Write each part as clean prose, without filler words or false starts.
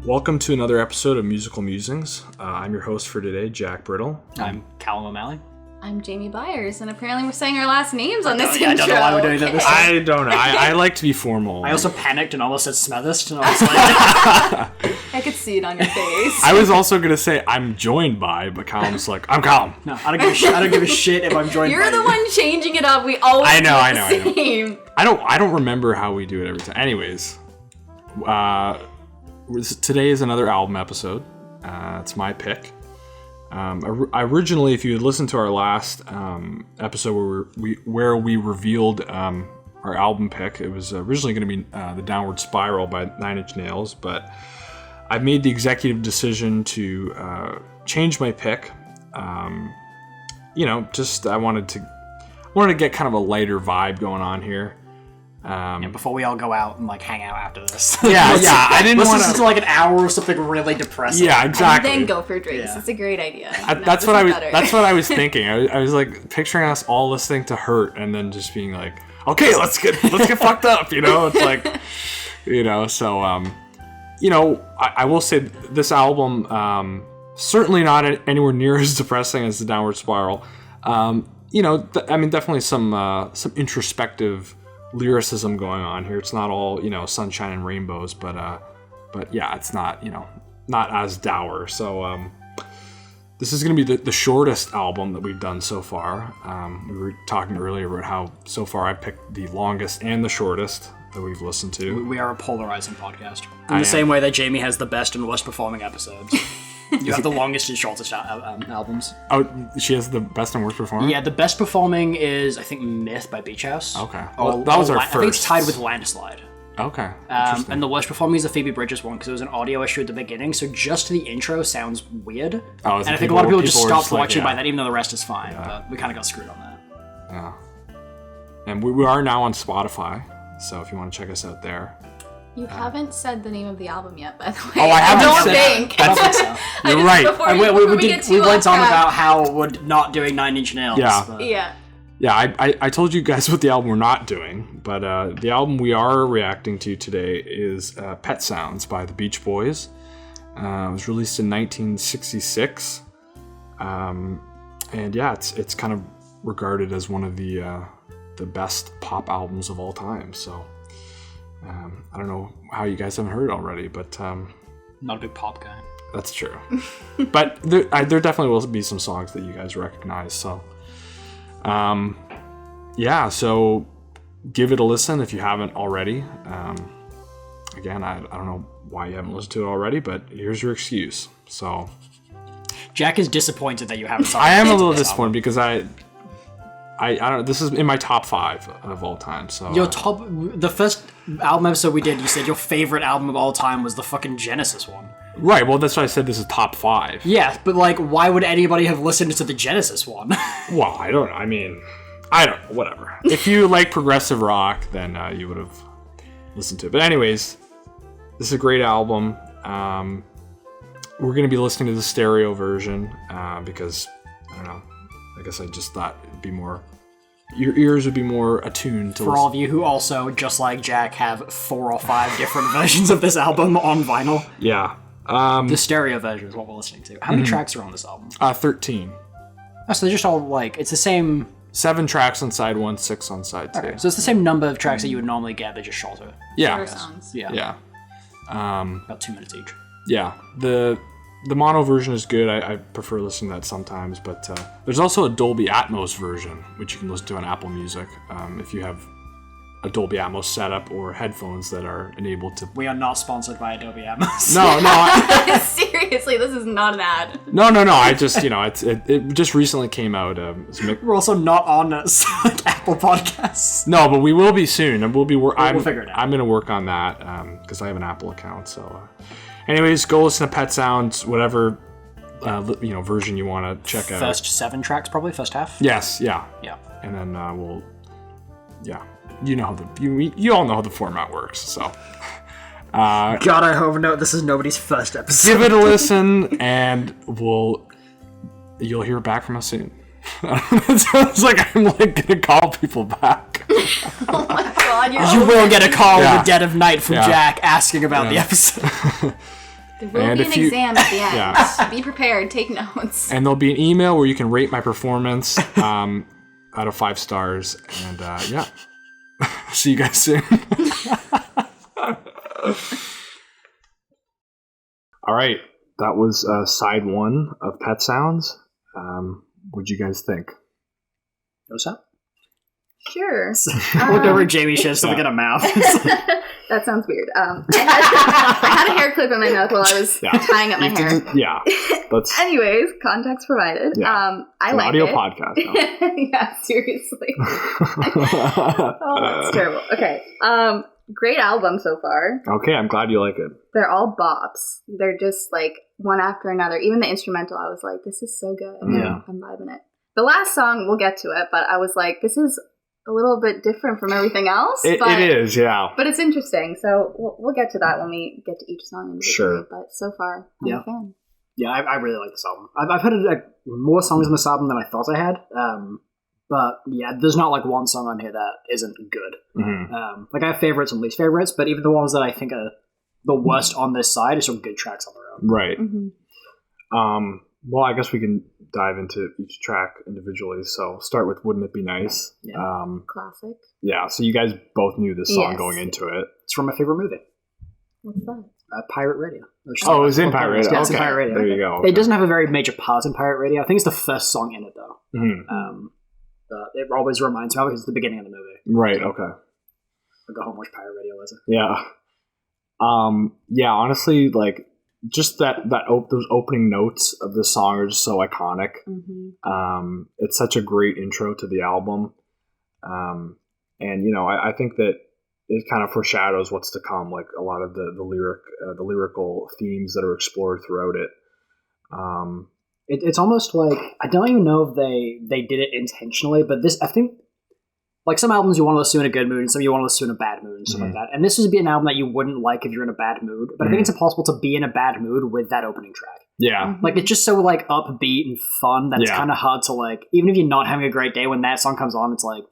Welcome to another episode of Musical Musings. I'm your host for today, Jack Brittle. I'm Callum O'Malley. I'm Jamie Byers, and apparently we're saying our last names on this intro. I don't know why we're doing that this time. I don't know. I like to be formal. I also panicked and almost said Smethist, and I was like... I could see it on your face. I was also going to say I'm joined by, but Callum's like, I'm Callum. No, I don't give a shit if I'm joined by You're the you. one changing it up. We always I know. the same. I don't remember how we do it every time. Anyways, today is another album episode. It's my pick. Originally, if you had listened to our last episode where we revealed our album pick, it was originally going to be The Downward Spiral by 9 Inch Nails, but I've made the executive decision to change my pick. I wanted to get kind of a lighter vibe going on here. Before we all go out and like hang out after this. I didn't want to listen to like an hour of something really depressing. Yeah, exactly. And then go for drinks. Yeah. It's a great idea. That's what I was thinking. I was like picturing us all listening to Hurt and then just being like, okay, let's get fucked up. It's like, So I will say this album certainly not anywhere near as depressing as The Downward Spiral. Definitely some introspective lyricism going on here. It's not all sunshine and rainbows, but yeah, it's not not as dour. So this is going to be the shortest album that we've done so far. We were talking earlier about how so far I picked the longest and the shortest that we've listened to. We are a polarizing podcast. In the same way that Jamie has the best and worst performing episodes. You have the longest and shortest albums. Oh, she has the best and worst performing? Yeah, the best performing is, I think, Myth by Beach House. Okay. Well, that was our first. I think it's tied with Landslide. Okay. And the worst performing is the Phoebe Bridgers one, because it was an audio issue at the beginning, so just the intro sounds weird. Oh, and I think a lot of people just stopped watching by that, even though the rest is fine. Yeah. But we kind of got screwed on that. Yeah. And we are now on Spotify, so if you want to check us out there. You haven't said the name of the album yet, by the way. Oh, I haven't don't said think. I don't think so. You're right. We went on about how we're not doing 9 Inch Nails. Yeah. But... Yeah. Yeah, I told you guys what the album we're not doing, but the album we are reacting to today is Pet Sounds by the Beach Boys. It was released in 1966. And yeah, it's kind of regarded as one of the best pop albums of all time, so... I don't know how you guys haven't heard it already, but... not a big pop guy. That's true. But there definitely will be some songs that you guys recognize, so... so give it a listen if you haven't already. Again, I don't know why you haven't listened to it already, but here's your excuse, so... Jack is disappointed that you haven't... I am a little disappointed because I don't know, this is in my top 5 of all time, so... The first album episode we did, you said your favorite album of all time was the fucking Genesis one. Right, well, that's why I said this is top 5. Yeah, but, why would anybody have listened to the Genesis one? Well, I don't know, I don't know, whatever. If you like progressive rock, then you would have listened to it. But anyways, this is a great album. We're going to be listening to the stereo version, because, I don't know, I guess I just thought it'd be more... Your ears would be more attuned to... For all of you who also, just like Jack, have 4 or 5 different versions of this album on vinyl. Yeah. The stereo version is what we're listening to. How many tracks are on this album? 13. Oh, so they're just all, it's the same... 7 tracks on side 1, 6 on side 2. Okay, so it's the same number of tracks that you would normally get, they're just shorter. Yeah. Shorter songs. Yeah. Yeah. About 2 minutes each. Yeah. The mono version is good. I prefer listening to that sometimes, but there's also a Dolby Atmos version, which you can listen to on Apple Music if you have a Dolby Atmos setup or headphones that are enabled to... We are not sponsored by Adobe Atmos. No. Seriously, this is not an ad. No. I just, it just recently came out. We're also not on Apple Podcasts. No, but we will be soon, and we'll figure it out. I'm going to work on that because I have an Apple account, so... Anyways, go listen to Pet Sounds, whatever version you want to check out. First 7 tracks, probably first half. Yes, yeah. And then you know how you all know how the format works. So, God, I hope this is nobody's first episode. Give it a listen, and you'll hear back from us soon. It sounds like I'm gonna call people back. Oh my god, you will get a call in Yeah. the dead of night from Yeah. Jack asking about the episode. There will be an exam at the end. Yeah. Be prepared. Take notes. And there'll be an email where you can rate my performance out of 5 stars. And yeah, see you guys soon. All right, that was side 1 of Pet Sounds. What'd you guys think? What's up? Sure. Look over Jamie. She has something in her mouth. That sounds weird. I had a hair clip in my mouth while I was tying up my hair. Anyways, context provided. Yeah. I like audio it. podcast. No? Yeah, seriously. Oh, that's terrible. Okay. Great album so far. Okay, I'm glad you like it. They're all bops. They're just like one after another. Even the instrumental, I was like, this is so good. Yeah. I'm vibing it. The last song, we'll get to it, but I was like, this is a little bit different from everything else. It is, yeah. But it's interesting. So we'll get to that when we get to each song individually. Sure. But so far, I'm a fan. Yeah, I really like this album. I've heard like more songs on this album than I thought I had. But yeah, there's not like one song on here that isn't good. Mm-hmm. Like I have favorites and least favorites, but even the ones that I think are the worst on this side are some good tracks on their own. Right. Mm-hmm. Well, I guess we can dive into each track individually. So start with Wouldn't It Be Nice? Yeah. Classic. Yeah, so you guys both knew this song going into it. It's from my favorite movie. What's that? Pirate Radio. Oh, it was in Pirate Radio. Yeah, it's in Pirate Radio. There you go. Okay. It doesn't have a very major part in Pirate Radio. I think it's the first song in it, though. Mm-hmm. It always reminds me of it because it's the beginning of the movie. Right, okay. I'll go home and watch Pirate Radio later. Yeah. Yeah, honestly, like, just those opening notes of the song are just so iconic. Mm-hmm. It's such a great intro to the album. And, you know, I think that it kind of foreshadows what's to come, like a lot of the lyrical themes that are explored throughout it. It's almost like, I don't even know if they did it intentionally, but this, I think, like some albums you want to listen to in a good mood and some you want to listen to in a bad mood and stuff like that. And this would be an album that you wouldn't like if you're in a bad mood, but I think it's impossible to be in a bad mood with that opening track. Yeah. Like it's just so like upbeat and fun that it's kind of hard to like, even if you're not having a great day, when that song comes on, it's like,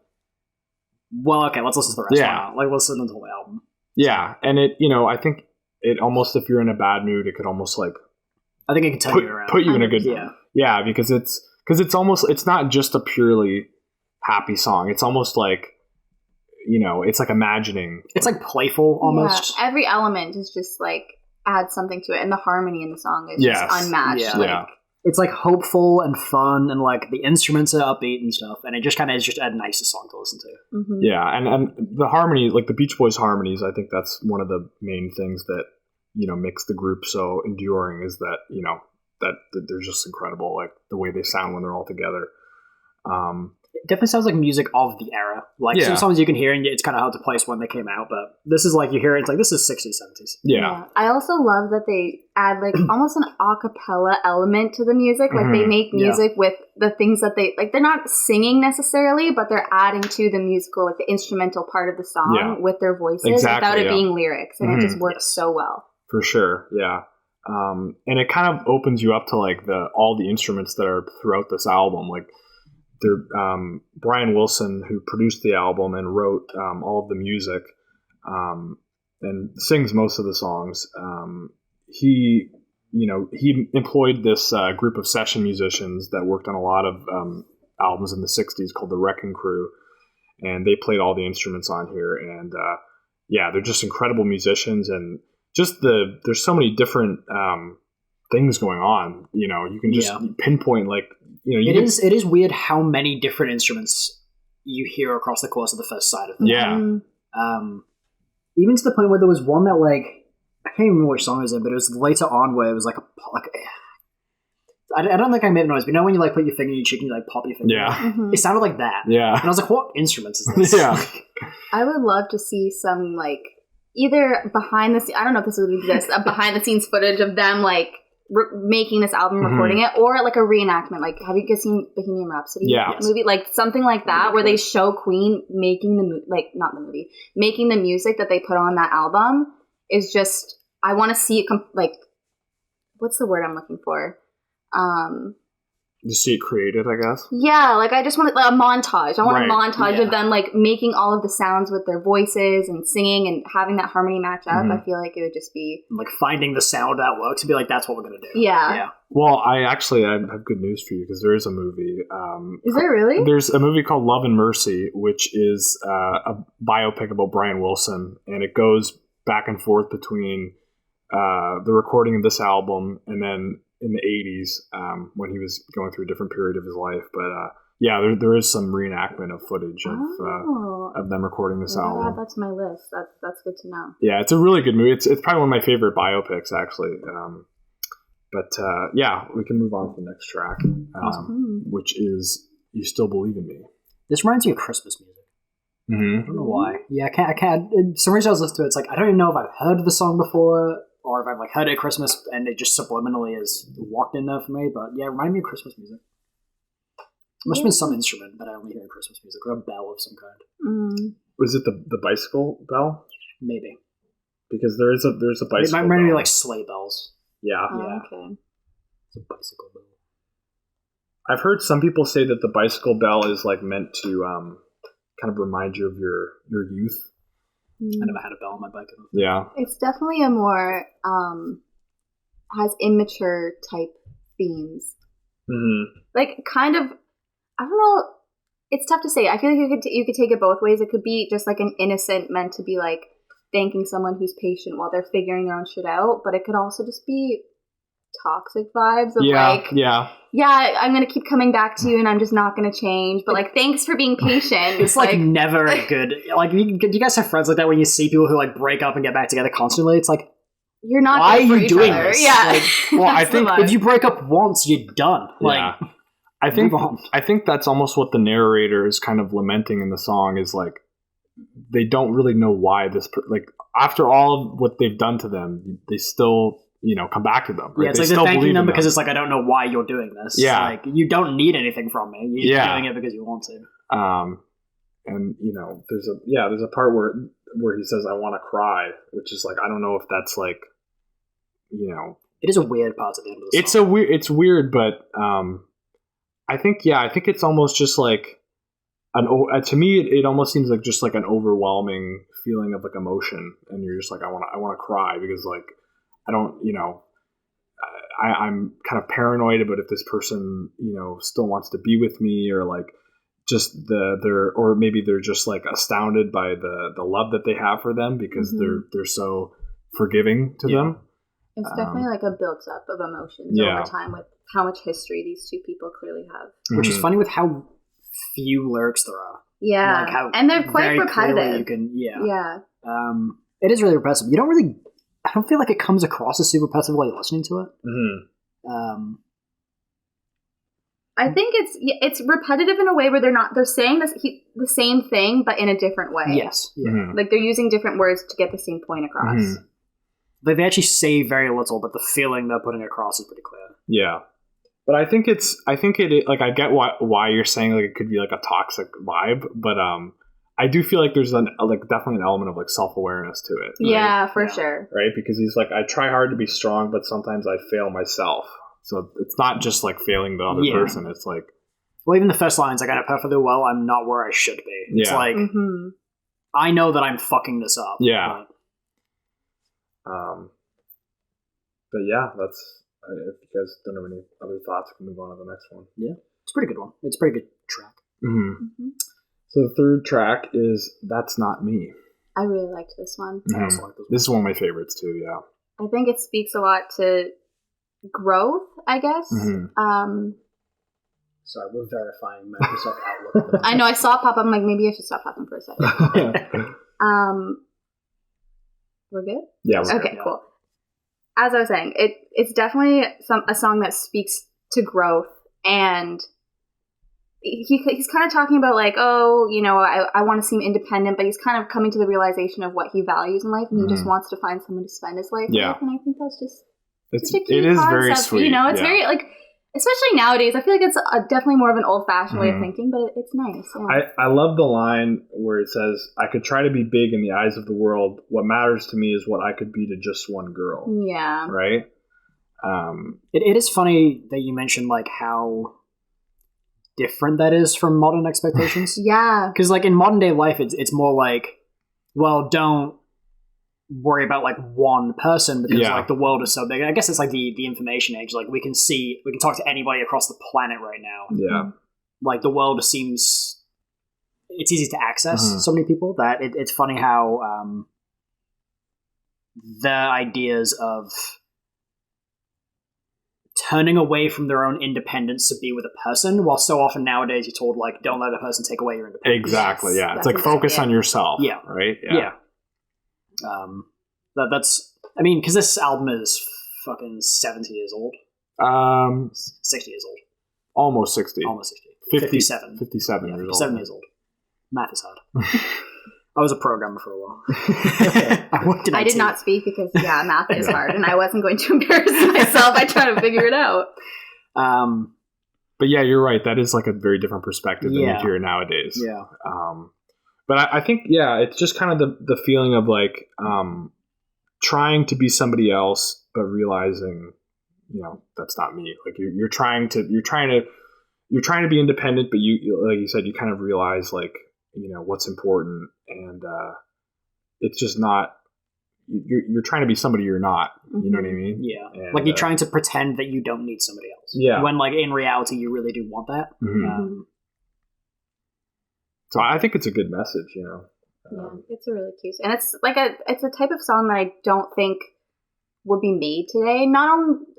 well, okay, let's listen to the rest of it. Like let's listen to the whole album. Yeah. And it, you know, I think it almost, if you're in a bad mood, it could almost like, I think it can turn you around. Put you in a good mood. Yeah, because it's almost, it's not just a purely happy song. It's almost like, you know, it's like imagining. It's like playful almost. Yeah, every element is just like adds something to it, and the harmony in the song is just unmatched. Yeah. Like, it's like hopeful and fun, and like the instruments are upbeat and stuff, and it just kind of is just a nicer song to listen to. Mm-hmm. Yeah, and the harmony, like the Beach Boys harmonies, I think that's one of the main things that, you know, makes the group so enduring, is that, you know, that they're just incredible, like the way they sound when they're all together. It definitely sounds like music of the era. Like some songs you can hear and it's kind of hard to place when they came out, but this is like you hear it, it's like this is 60s, 70s. Yeah. I also love that they add like almost an a cappella element to the music. Like they make music with the things that they like. They're not singing necessarily, but they're adding to the musical, like the instrumental part of the song with their voices without it being lyrics, and it just works so well. For sure, yeah. And it kind of opens you up to like all the instruments that are throughout this album, like. Brian Wilson, who produced the album and wrote all of the music and sings most of the songs, he employed this group of session musicians that worked on a lot of albums in the 60s called the Wrecking Crew, and they played all the instruments on here. And they're just incredible musicians, and just there's so many different things going on. You know, you can just pinpoint like. You know, it is weird how many different instruments you hear across the course of the first side of it. Yeah. Even to the point where there was one that like I can't even remember which song it was in, but it was later on where it was like I don't think I made a noise, but you know when you like put your finger in your cheek and you like pop your finger? Yeah. It sounded like that. Yeah. And I was like, what instruments is this? Yeah. I would love to see some like either behind the scenes, I don't know if this would exist, a behind the scenes footage of them like making this album, recording it, or like a reenactment. Like, have you guys seen Bohemian Rhapsody movie? Like something like that, where they show Queen making making the music that they put on that album is just. I want to see it. Like, what's the word I'm looking for? You see it created, I guess. Yeah, like I just want a montage. I want a montage of them like making all of the sounds with their voices and singing and having that harmony match up. I feel like it would just be like finding the sound that works and be like, that's what we're gonna do. Yeah. Well, I have good news for you because there is a movie. Is there really? There's a movie called Love and Mercy, which is a biopic about Brian Wilson, and it goes back and forth between the recording of this album and then in the 80s when he was going through a different period of his life. But there is some reenactment of footage of them recording this album. I'll add that to my list. That's good to know. Yeah, it's a really good movie. It's probably one of my favorite biopics, actually. But we can move on to the next track, which is "You Still Believe in Me." This reminds me of Christmas music. Mm-hmm. I don't know why. Yeah, I can't. For some reason I was listening to it. It's like I don't even know if I've heard the song before or if I've like heard it at Christmas and it just subliminally has walked in there for me. But yeah, it reminded me of Christmas music. It must have been some instrument that I only hear in Christmas music, or a bell of some kind. Was it the bicycle bell? Maybe, because there's a bicycle. It might remind me like sleigh bells. Yeah. Okay. It's a bicycle bell. I've heard some people say that the bicycle bell is like meant to kind of remind you of your youth. I never had a bell on my bike. Yeah. It's definitely a more has immature type themes. Mm-hmm. Like kind of, I don't know. It's tough to say. I feel like you could take it both ways. It could be just like an innocent meant to be like thanking someone who's patient while they're figuring their own shit out, but it could also just be toxic vibes of I'm gonna keep coming back to you and I'm just not gonna change, but like thanks for being patient. It's like never a good like you guys have friends like that when you see people who like break up and get back together constantly. It's like, you're not why are you doing other. this? Yeah. Like, well, I think if you break up once, you're done. Like, I think that's almost what the narrator is kind of lamenting in the song is like they don't really know why like after all of what they've done to them, they still come back to them. Right? Yeah, it's like they're thanking them because it's like, I don't know why you're doing this. Yeah. Like, you don't need anything from me. You're just doing it because you want to. And, there's a part where he says, I want to cry, which is like, I don't know if that's like, It is a weird part at the end of the song. It's weird, but I think it's almost just like, to me, it almost seems like just like an overwhelming feeling of like emotion. And you're just like, I want to cry because like, I don't, I'm kind of paranoid about if this person, still wants to be with me or like just or maybe they're just like astounded by the love that they have for them because they're so forgiving to them. It's definitely like a built up of emotions over time with how much history these two people clearly have. Which is funny with how few lyrics there are. Yeah. Like how and they're quite repetitive. It is really repetitive. I don't feel like it comes across as super repetitive while you're listening to it. Mm-hmm. I think it's repetitive in a way where they're saying the same thing but in a different way. Yes. Yeah. Mm-hmm. Like they're using different words to get the same point across. Mm-hmm. Like they actually say very little, but the feeling they're putting across is pretty clear. Yeah. But I think like I get why you're saying like it could be like a toxic vibe, but I do feel like there's definitely an element of like self-awareness to it. Right? Yeah, for sure. Right? Because he's like, I try hard to be strong, but sometimes I fail myself. So it's not just like failing the other person. It's like, well, even the first line's like, I know perfectly well I'm not where I should be. It's like, I know that I'm fucking this up. Yeah. But yeah, that's, if you guys don't have any other thoughts, we can move on to the next one. Yeah. It's a pretty good one. It's a pretty good track. Mm-hmm. Mm-hmm. So the third track is That's Not Me. I really liked this one. Mm-hmm. I also like this one. This is one of my favorites too, yeah. I think it speaks a lot to growth, I guess. Mm-hmm. Sorry, we're verifying Microsoft Outlook. I know, I saw it pop up. I'm like, maybe I should stop talking for a second. We're good? Yeah, we're okay, good. Cool. As I was saying, it's definitely a song that speaks to growth, and he's kind of talking about like, oh, I want to seem independent, but he's kind of coming to the realization of what he values in life, and he just wants to find someone to spend his life with, and I think that's just such a key concept. Very sweet. It's very like, especially nowadays, I feel like it's definitely more of an old-fashioned way of thinking, but it's nice. Yeah. I love the line where it says, I could try to be big in the eyes of the world. What matters to me is what I could be to just one girl. Yeah. Right? It is funny that you mentioned like how different that is from modern expectations. Yeah. Because like in modern day life, it's more like, well, don't worry about like one person because like the world is so big. I guess it's like the information age. Like we can talk to anybody across the planet right now. Yeah. Like the world seems, it's easy to access so many people that it's funny how the ideas of turning away from their own independence to be with a person, while so often nowadays you're told like, don't let a person take away your independence. Exactly. Yeah. It's That's like focus exactly on yourself. Yeah. Right. Yeah. That's I mean, because this album is fucking 70 years old. 60 years old. Almost 60. Almost 60. 57. 57 yeah, years 57 old. years old. Math is hard. I was a programmer for a while. I did not speak because, math is hard, and I wasn't going to embarrass myself by trying to figure it out. But yeah, you're right. That is like a very different perspective than you hear nowadays. Yeah. But I think, it's just kind of the feeling of like trying to be somebody else, but realizing, that's not me. Like you're trying to be independent, but you like you said, you kind of realize like, what's important, and it's just not. You're trying to be somebody you're not. You know what I mean? Yeah. And, like you're trying to pretend that you don't need somebody else. Yeah. When like in reality you really do want that. So I think it's a good message. It's a really cute, and it's like it's a type of song that I don't think would be made today. Not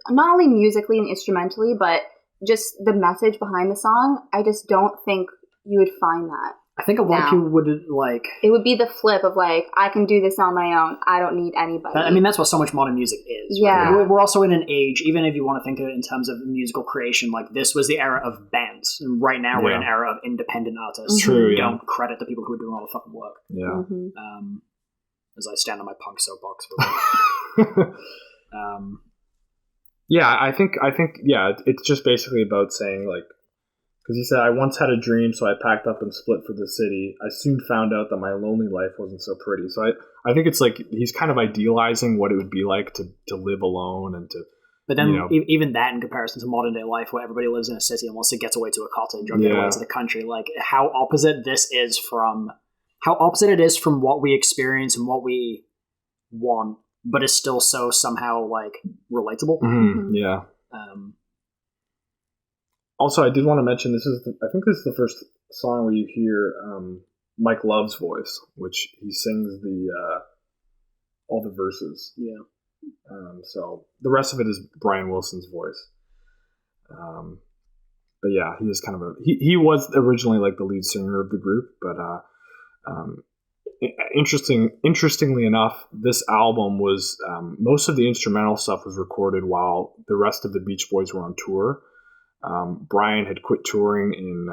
only musically and instrumentally, but just the message behind the song. I just don't think you would find that. I think a lot of people would like... It would be the flip of like, I can do this on my own. I don't need anybody. I mean, that's what so much modern music is. Yeah. Right? We're also in an age, even if you want to think of it in terms of musical creation, like this was the era of bands. And right now we're in an era of independent artists. True, who don't credit the people who are doing all the fucking work. Yeah. As I stand on my punk soapbox for a bit. I think it's just basically about saying like, because he said, I once had a dream, so I packed up and split for the city. I soon found out that my lonely life wasn't so pretty. So I think it's like he's kind of idealizing what it would be like to live alone and to... But then even that in comparison to modern day life where everybody lives in a city and wants to get away to a cottage or get away to the country, like how opposite it is from what we experience and what we want, but is still so somehow like relatable. Yeah. Also, I did want to mention I think this is the first song where you hear Mike Love's voice, which he sings all the verses. Yeah. So the rest of it is Brian Wilson's voice. But yeah, he is kind of he was originally like the lead singer of the group, but interestingly enough, this album was most of the instrumental stuff was recorded while the rest of the Beach Boys were on tour. Brian had quit touring in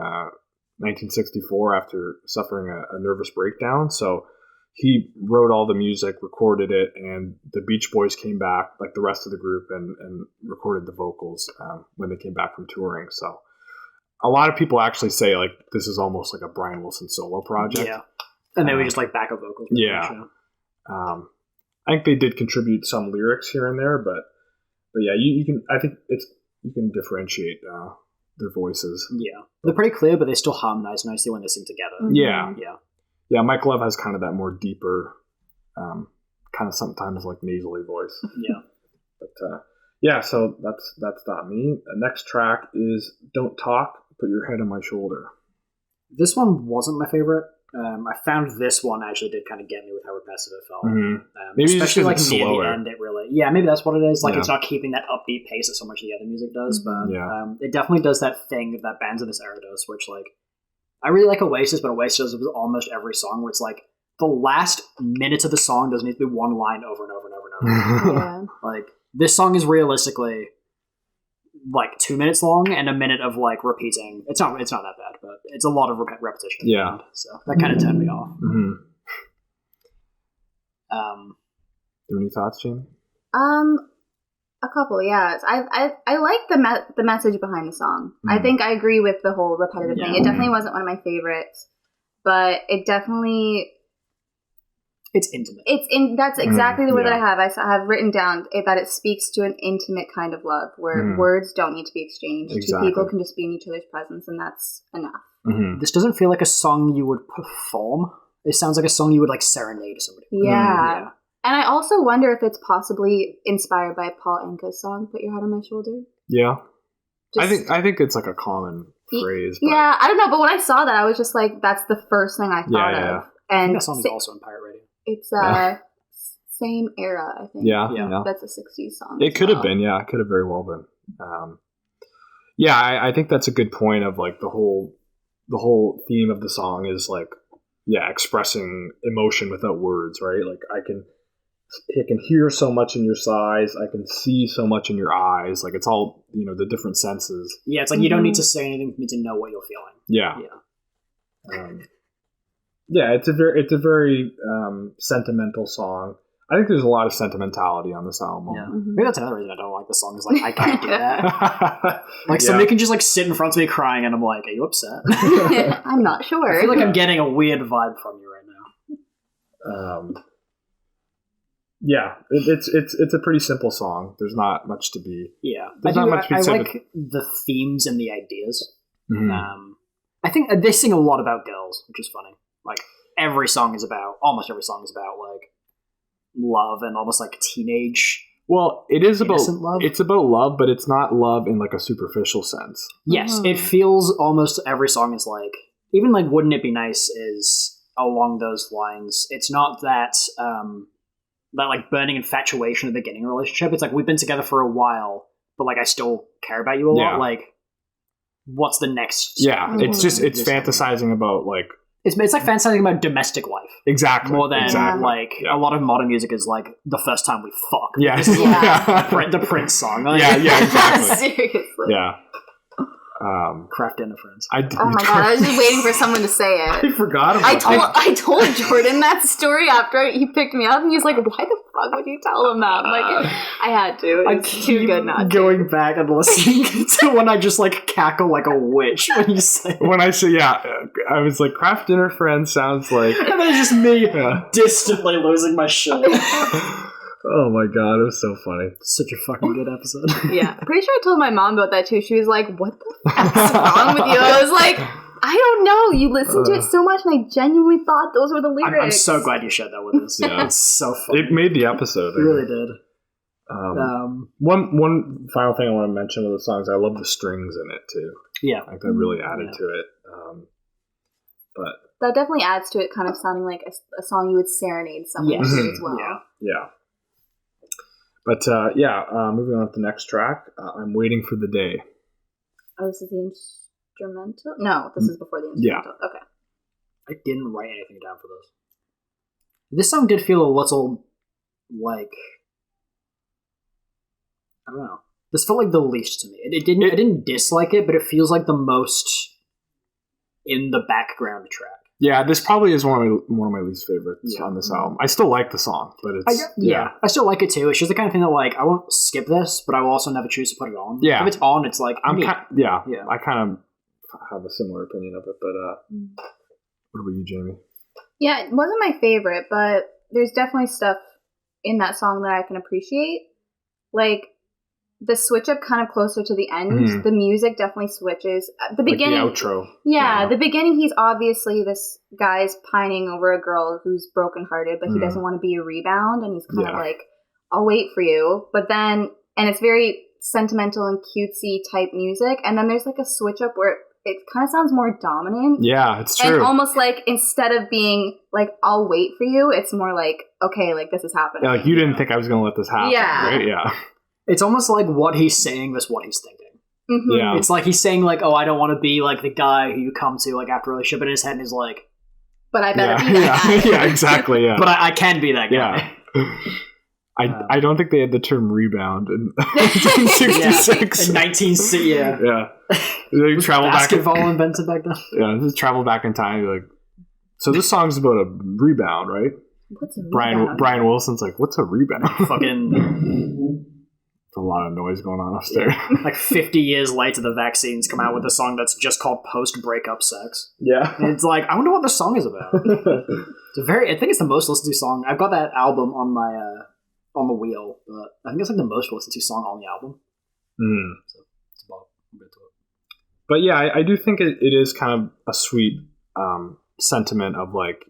1964 after suffering a nervous breakdown. So he wrote all the music, recorded it, and the Beach Boys came back, like the rest of the group, and recorded the vocals when they came back from touring. So a lot of people actually say like this is almost like a Brian Wilson solo project. Yeah, and they were just like backup vocals. Yeah. I think they did contribute some lyrics here and there, but yeah, you can. I think you can differentiate their voices. Yeah. They're pretty clear, but they still harmonize nicely when they sing together. Yeah. Yeah. Yeah, Mike Love has kind of that more deeper, kind of sometimes like nasally voice. Yeah. But so that's not me. The next track is Don't Talk, Put Your Head on My Shoulder. This one wasn't my favorite. I found this one actually did kind of get me with how repetitive it felt. Maybe especially like it's near slower. the end, it really, maybe that's what it is. Like it's not keeping that upbeat pace that so much of the other music does, but it definitely does that thing that bands of this era does, which like I really like Oasis, but Oasis does almost every song where it's like the last minutes of the song doesn't need to be one line over and over and over and over. Yeah. Like this song is realistically like 2 minutes long and a minute of like repeating. It's not that bad, but it's a lot of repetition. Yeah. So that kind of turned me off. Do you have any thoughts, Jamie? A couple, yeah. I like the message behind the song. I think I agree with the whole repetitive thing. It definitely wasn't one of my favorites, but it definitely It's intimate. That's exactly the word that I have. I have written down that it speaks to an intimate kind of love where words don't need to be exchanged. Exactly. Two people can just be in each other's presence, and that's enough. This doesn't feel like a song you would perform. It sounds like a song you would like serenade to somebody. Yeah. And I also wonder if it's possibly inspired by Paul Anka's song "Put Your Head on My Shoulder." Yeah, I think it's like a common phrase. But... Yeah, I don't know, but when I saw that, I was just like, "That's the first thing I thought of." And I think that song is also on pirate radio. It's same era, I think. Yeah. That's a '60s song. It could have been, it could have very well been. I think that's a good point of like the whole theme of the song is like, expressing emotion without words, right? Like I can hear so much in your sighs, I can see so much in your eyes. Like it's all, the different senses. Yeah, it's like you don't need to say anything for me to know what you're feeling. It's a very sentimental song. I think there's a lot of sentimentality on this album. Yeah. Maybe that's another reason I don't like the song, is like I can't do that. Like somebody can just like sit in front of me crying and I'm like, are you upset? I'm not sure. I feel like I'm getting a weird vibe from you right now. It's a pretty simple song. There's not much to be. Yeah. There's not much to be I said. like the themes and the ideas. I think they sing a lot about girls, which is funny. Like almost every song is about like love and almost like teenage. Well, it is about love. It's about love, but it's not love in like a superficial sense. Yes, it feels almost every song is like, even like "Wouldn't It Be Nice" is along those lines. It's not that that like burning infatuation at the beginning of a relationship. It's like we've been together for a while, but like I still care about you a lot. Like, what's the next? Yeah, it's fantasizing about like. It's like fantasizing about domestic life. Exactly. More than a lot of modern music is like the first time we fuck. Yeah. This is the Prince song. Like, exactly. Seriously. Yeah. Craft dinner, friends. Oh my god, I was just waiting for someone to say it. I forgot about it. I told Jordan that story after he picked me up, and he was like, "Why the fuck would you tell him that?" I'm like, I had to. It's too good not to. Going back and listening to when I just like cackle like a witch when you say it. When I say I was like, "Craft dinner, friends" sounds like, and then it's just me distantly losing my shit. Oh my god, it was so funny. Such a fucking good episode. Yeah. Pretty sure I told my mom about that too. She was like, "What the fuck is wrong with you?" I was like, I don't know. You listened to it so much and I genuinely thought those were the lyrics. I'm so glad you shared that with us. Yeah. It's so funny. It made the episode. It really did. One final thing I want to mention with the songs, I love the strings in it too. Yeah. Like that really added to it. But that definitely adds to it kind of sounding like a song you would serenade someone to as well. Yeah. But moving on to the next track, I'm Waiting for the Day. Oh, this is the instrumental? No, this is before the instrumental. Yeah. Okay. I didn't write anything down for this. This song did feel a little like, I don't know. This felt like the least to me. I didn't dislike it, but it feels like the most in the background track. Yeah, this probably is one of my least favorites on this album. I still like the song, but it's I still like it too. It's just the kind of thing that like I won't skip this, but I will also never choose to put it on. Yeah, if it's on, it's like I kind of have a similar opinion of it. But what about you, Jamie? Yeah, it wasn't my favorite, but there's definitely stuff in that song that I can appreciate. Like the switch up kind of closer to the end. The music definitely switches. At the beginning, like the outro. Yeah, the beginning, he's obviously this guy's pining over a girl who's brokenhearted, but he doesn't want to be a rebound, and he's kind of like, I'll wait for you. But then, and it's very sentimental and cutesy type music, and then there's like a switch up where it kind of sounds more dominant. Yeah, it's true. And almost like instead of being like, I'll wait for you, it's more like, okay, like this is happening. Yeah, like you didn't think I was going to let this happen. Yeah. Right? Yeah. It's almost like what he's saying is what he's thinking. Mm-hmm. Yeah. It's like he's saying like, oh, I don't want to be like the guy who you come to like after a relationship, in his head and he's like, but I better be that guy. Yeah, exactly, yeah. But I can be that guy. Yeah. I don't think they had the term rebound in 1966. In 1960, yeah. They travel basketball invented back then. Yeah, just travel back in time. You're like, so this song's about a rebound, right? What's a rebound? Brian Wilson's like, what's a rebound? Fucking a lot of noise going on upstairs. Like 50 years later, the Vaccines come out with a song that's just called Post-Breakup Sex. Yeah. And it's like, I wonder what the song is about. I think it's the most listened to song. I've got that album on my on the wheel, but I think it's like the most listened to song on the album. So it's about a bit to it. But yeah, I do think it is kind of a sweet sentiment of like,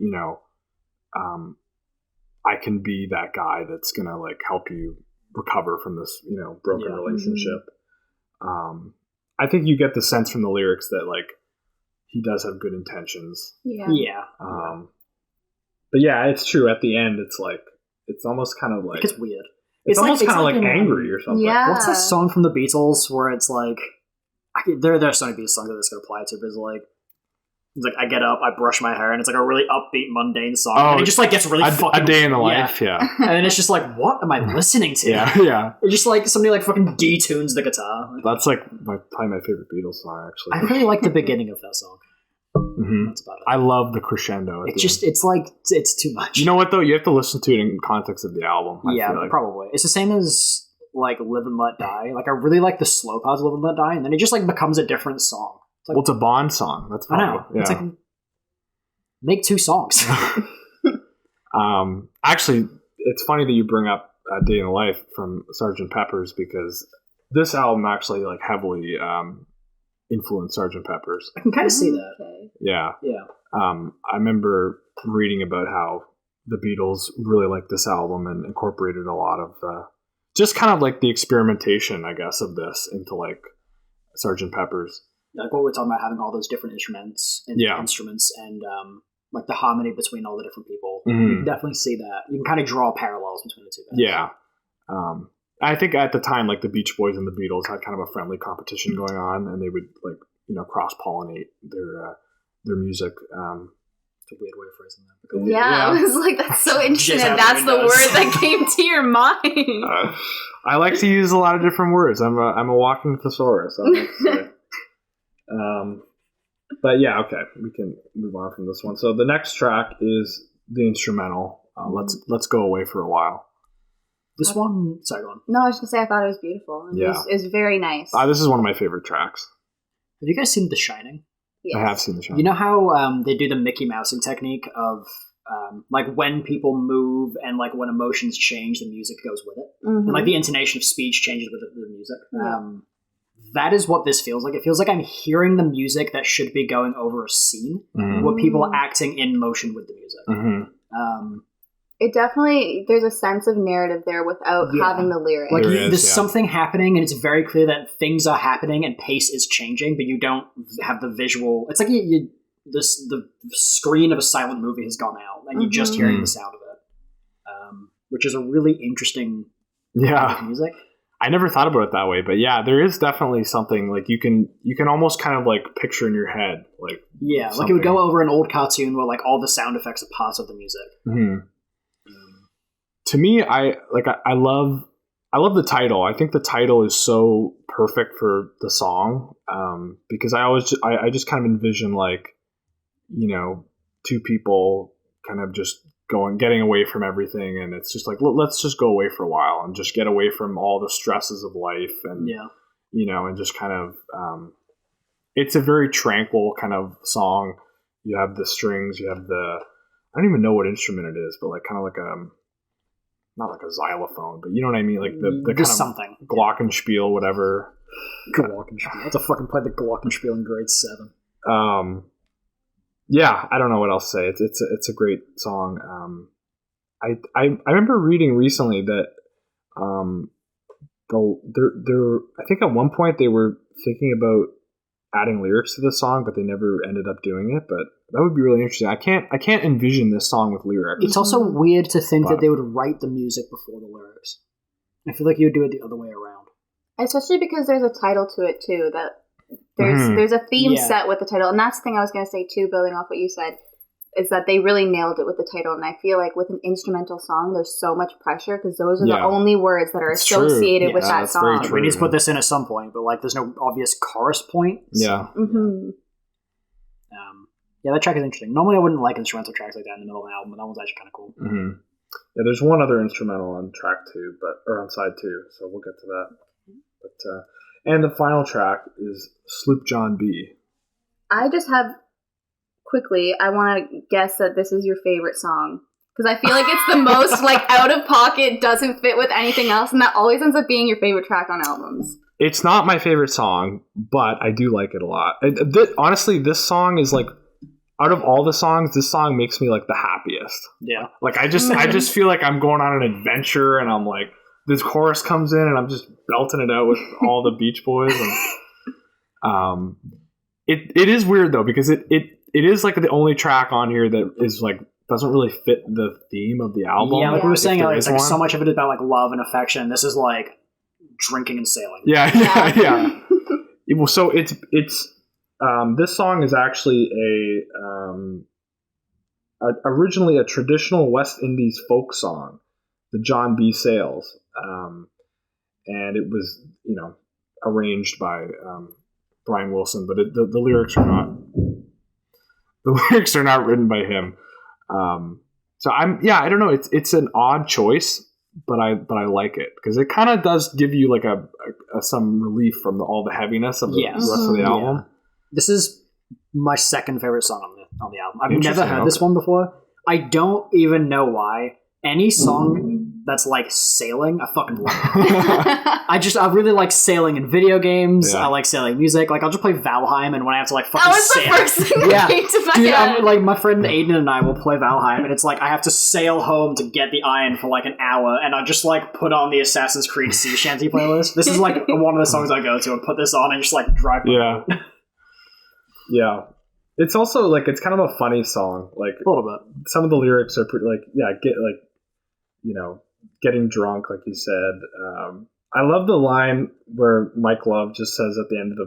I can be that guy that's gonna like help you recover from this, broken relationship. I think you get the sense from the lyrics that like he does have good intentions. Yeah. But yeah, it's true. At the end, it's like it's almost kind of like it's weird. It's almost kind of like angry or something. Yeah. What's that song from the Beatles where it's like there are so many Beatles songs that this could apply to, but it's like I get up, I brush my hair, and it's like a really upbeat, mundane song. And it just like gets really fucking... A Day in the Life, yeah. And then it's just like, what am I listening to? Yeah. It's just like somebody like fucking detunes the guitar. That's like probably my favorite Beatles song, actually. I really like the beginning of that song. Mm-hmm. That's about it. I love the crescendo. It's like, it's too much. You know what, though? You have to listen to it in context of the album. I feel like. Probably. It's the same as like Live and Let Die. Like I really like the slow parts of Live and Let Die, and then it just like becomes a different song. It's like, well, it's a Bond song. That's probably, I know. Yeah. It's like, make 2 songs. Actually, it's funny that you bring up Day in the Life from Sgt. Pepper's, because this album actually like heavily influenced Sgt. Pepper's. I can kind of see that. Okay. Yeah. Yeah. I remember reading about how the Beatles really liked this album and incorporated a lot of just kind of like the experimentation, I guess, of this into like Sgt. Pepper's. Like what we're talking about, having all those different instruments and like the harmony between all the different people. Mm-hmm. You can definitely see that. You can kind of draw parallels between the two bands. Yeah. I think at the time, like the Beach Boys and the Beatles had kind of a friendly competition going on, and they would like, cross-pollinate their music. It's a weird way of phrasing that. Yeah, I was like, that's so interesting. And that's the word that came to your mind. I like to use a lot of different words. I'm a walking thesaurus. But yeah, okay, we can move on from this one. So the next track is the instrumental. Let's go away for a while. This one, sorry, go on. No, I was gonna say I thought it was beautiful. It was very nice. This is one of my favorite tracks. Have you guys seen The Shining? Yes. I have seen The Shining. You know how they do the Mickey Mousing technique of like when people move and like when emotions change, the music goes with it, and like the intonation of speech changes with the music. Yeah. That is what this feels like. It feels like I'm hearing the music that should be going over a scene, where people are acting in motion with the music. Mm-hmm. It definitely, there's a sense of narrative there without having the lyrics. Like there's something happening, and it's very clear that things are happening and pace is changing, but you don't have the visual. It's like the screen of a silent movie has gone out, and you're just hearing the sound of it, which is a really interesting kind of music. I never thought about it that way, but yeah, there is definitely something like you can almost kind of like picture in your head, like like it would go over an old cartoon where like all the sound effects are parts of the music. Mm-hmm. To me, I love the title. I think the title is so perfect for the song, because I just kind of envision like, two people kind of just getting away from everything, and it's just like, let's just go away for a while and just get away from all the stresses of life, and and just kind of it's a very tranquil kind of song. You have the strings, you have I don't even know what instrument it is, but like kind of like not like a xylophone, but you know what I mean, like the kind of something glockenspiel, whatever. Glockenspiel. That's a fucking play the glockenspiel in grade 7. Yeah, I don't know what else to say. It's a great song. I remember reading recently that I think at one point they were thinking about adding lyrics to the song, but they never ended up doing it. But that would be really interesting. I can't envision this song with lyrics. It's also weird to think that they would write the music before the lyrics. I feel like you would do it the other way around. Especially because there's a title to it too, that there's a theme set with the title, and that's the thing I was going to say too, building off what you said, is that they really nailed it with the title. And I feel like with an instrumental song, there's so much pressure because those are the only words that are associated with that song. We need to put this in at some point, but like there's no obvious chorus point. Yeah. Yeah, that track is interesting. Normally I wouldn't like instrumental tracks like that in the middle of an album, but that one's actually kind of cool. Mm-hmm. Yeah, there's one other instrumental on track 2, or on side 2, so we'll get to that. But and the final track is Sloop John B. I just have quickly. I want to guess that this is your favorite song because I feel like it's the most like out of pocket, doesn't fit with anything else, and that always ends up being your favorite track on albums. It's not my favorite song, but I do like it a lot. Honestly, this song is like, out of all the songs, this song makes me like the happiest. Yeah. Like I just feel like I'm going on an adventure, and I'm like, this chorus comes in, and I'm just belting it out with all the Beach Boys. And it is weird though, because it is like the only track on here that is like doesn't really fit the theme of the album. Yeah, like we were saying, like, it's like so much of it is about like love and affection. This is like drinking and sailing. Yeah. Well, so it's this song is actually originally a traditional West Indies folk song, the John B. Sales, and it was arranged by Brian Wilson, but the lyrics are not written by him. So I don't know. It's an odd choice, but I like it because it kind of does give you like a some relief from all the heaviness of the rest of the album. Yeah. This is my second favorite song on the album. I've never heard this one before. I don't even know why. Any song that's like sailing, I fucking love it. I really like sailing in video games. Yeah. I like sailing music. Like I'll just play Valheim, and when I have to like fucking sail, that was the first thing that came to my head. Like my friend Aiden and I will play Valheim, and it's like I have to sail home to get the iron for like an hour, and I just like put on the Assassin's Creed Sea Shanty playlist. This is like one of the songs I go to and put this on and just like drive. Yeah. Yeah. It's also like it's kind of a funny song. Like a little bit. Some of the lyrics are pretty getting drunk, like you said. I love the line where Mike Love just says at the end of the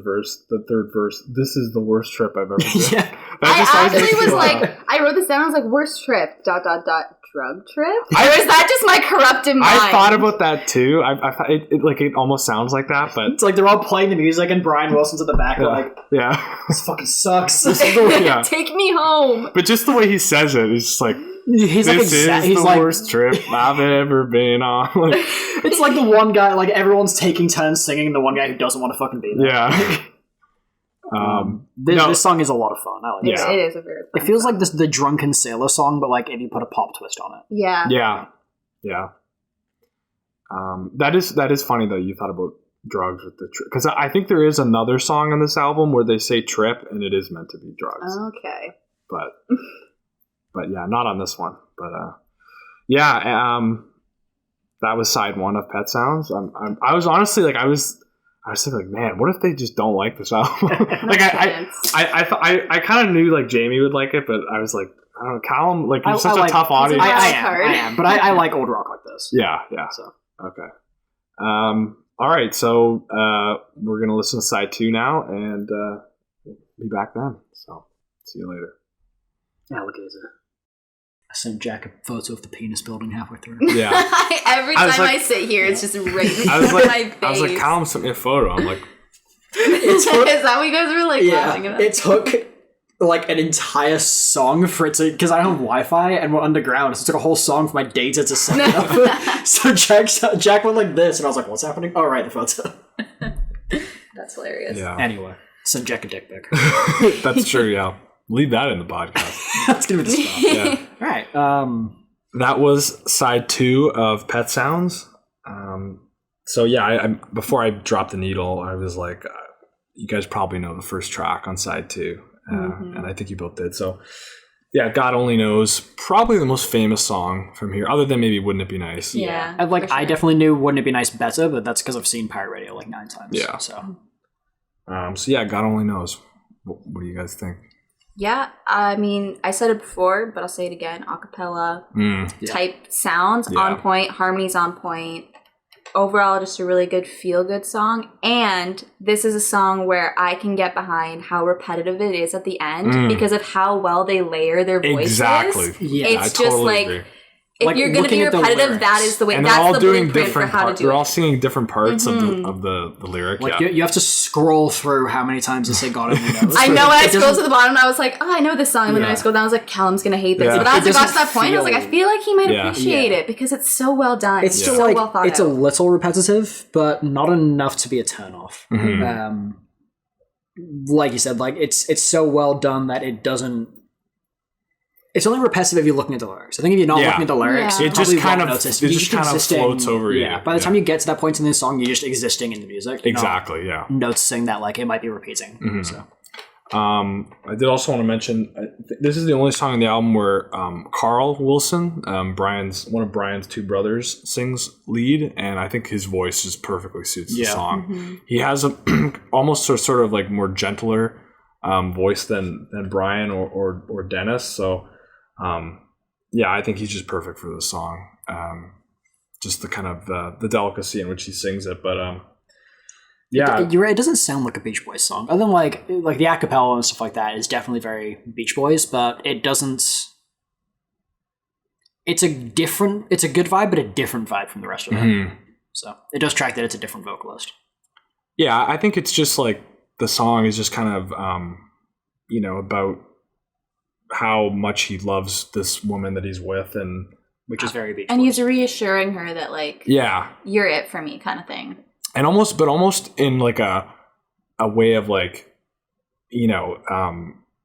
third verse, "This is the worst trip I've ever been." Yeah. I actually was like, I wrote this down. I was like, "Worst trip? ... Drug trip?" Or is that just my corrupted mind? I thought about that too. I thought it almost sounds like that, but it's like they're all playing the music and Brian Wilson's at the back, this fucking sucks. Take me home. But just the way he says it, it's just like, this is the worst trip I've ever been on. Like, it's like the one guy, like everyone's taking turns singing, and the one guy who doesn't want to fucking be there. Yeah. This song is a lot of fun. I like it. It is a very fun It feels song. like the Drunken Sailor song, but like if you put a pop twist on it. Yeah. That is funny though. You thought about drugs with the trip, because I think there is another song on this album where they say trip, and it is meant to be drugs. Okay. But yeah, not on this one. But that was side 1 of Pet Sounds. I was honestly like I was thinking like, man, what if they just don't like this album? Like I kind of knew like Jamie would like it, but I was like, I don't know, Callum, like you're such a tough audience. I am, but I like old rock like this. Yeah. So okay. All right, so we're gonna listen to side 2 now, and we'll be back then. So see you later. Alligator. I sent Jack a photo of the penis building halfway through. Yeah. Every time I sit here, it's just right in my face. I was like, Callum sent me a photo. I'm like, is that what you guys were like laughing about? It took like an entire song for it to, because I don't have Wi-Fi and we're underground, so it took a whole song for my data to set it up. So Jack went like this, and I was like, what's happening? Oh, right, the photo. That's hilarious. Yeah. Anyway, send Jack a dick pic. That's true, yeah. Leave that in the podcast. That's gonna be the spot. Yeah. All right. That was side 2 of Pet Sounds. So yeah, I before I dropped the needle, I was like, you guys probably know the first track on side 2, and I think you both did. So yeah, God Only Knows, probably the most famous song from here, other than maybe Wouldn't It Be Nice. Yeah. I definitely knew Wouldn't It Be Nice better, but that's because I've seen Pirate Radio like 9 times. Yeah. So yeah, God Only Knows. What do you guys think? Yeah, I mean, I said it before, but I'll say it again. Acapella type sounds on point, harmonies on point. Overall, just a really good feel-good song. And this is a song where I can get behind how repetitive it is at the end because of how well they layer their voices. Exactly. Yeah, it's just like, if like, you're going to be looking at the repetitive, that lyrics. is the way. And that's they're all the doing blueprint for different how to parts. do They're it. all singing different parts of the lyric. Like yeah. you have to scroll through how many times they say God only knows. I know when I It scrolled to the bottom, I was like, oh, I know this song. And then Yeah. I scrolled down, I was like, Callum's going to hate this. Yeah. But as It I got to doesn't that point, I was like, I feel- feel like he might Yeah. appreciate Yeah. it because it's so well done. It's still so like well thought it's out. a little repetitive, but not enough to be a turn off. Mhm. Like you said, like it's so well done that it doesn't. It's only repetitive if you're looking at the lyrics. I think if you're not Yeah. looking at the lyrics, Yeah. you It just probably kind won't of- notice. it You're just kind of existing- floats over you. Yeah, by the Yeah. time you get to that point in the song, you're just existing in the music. You're not Exactly. Yeah. noticing that like it might be repeating. Mhm. So I did also want to mention this is the only song on the album where Carl Wilson, one of Brian's two brothers, sings lead, and I think his voice just perfectly suits the Yeah. song. He has a almost sort of like more gentler voice than Brian or Dennis. So yeah, I think he's just perfect for this song. Just the kind of the delicacy in which he sings it, but yeah. you're right. It doesn't sound like a Beach Boys song, other than like the acapella and stuff like that is definitely very Beach Boys, but it doesn't. It's a good vibe, but a different vibe from the rest of it. Mhm. So it does track that it's a different vocalist. Yeah, I think it's just like the song is just kind of, about how much he loves this woman that he's with, and Which is very Beach And Boys. he's reassuring her that, like, yeah, you're it for me kind of thing. and almost in like a way of like,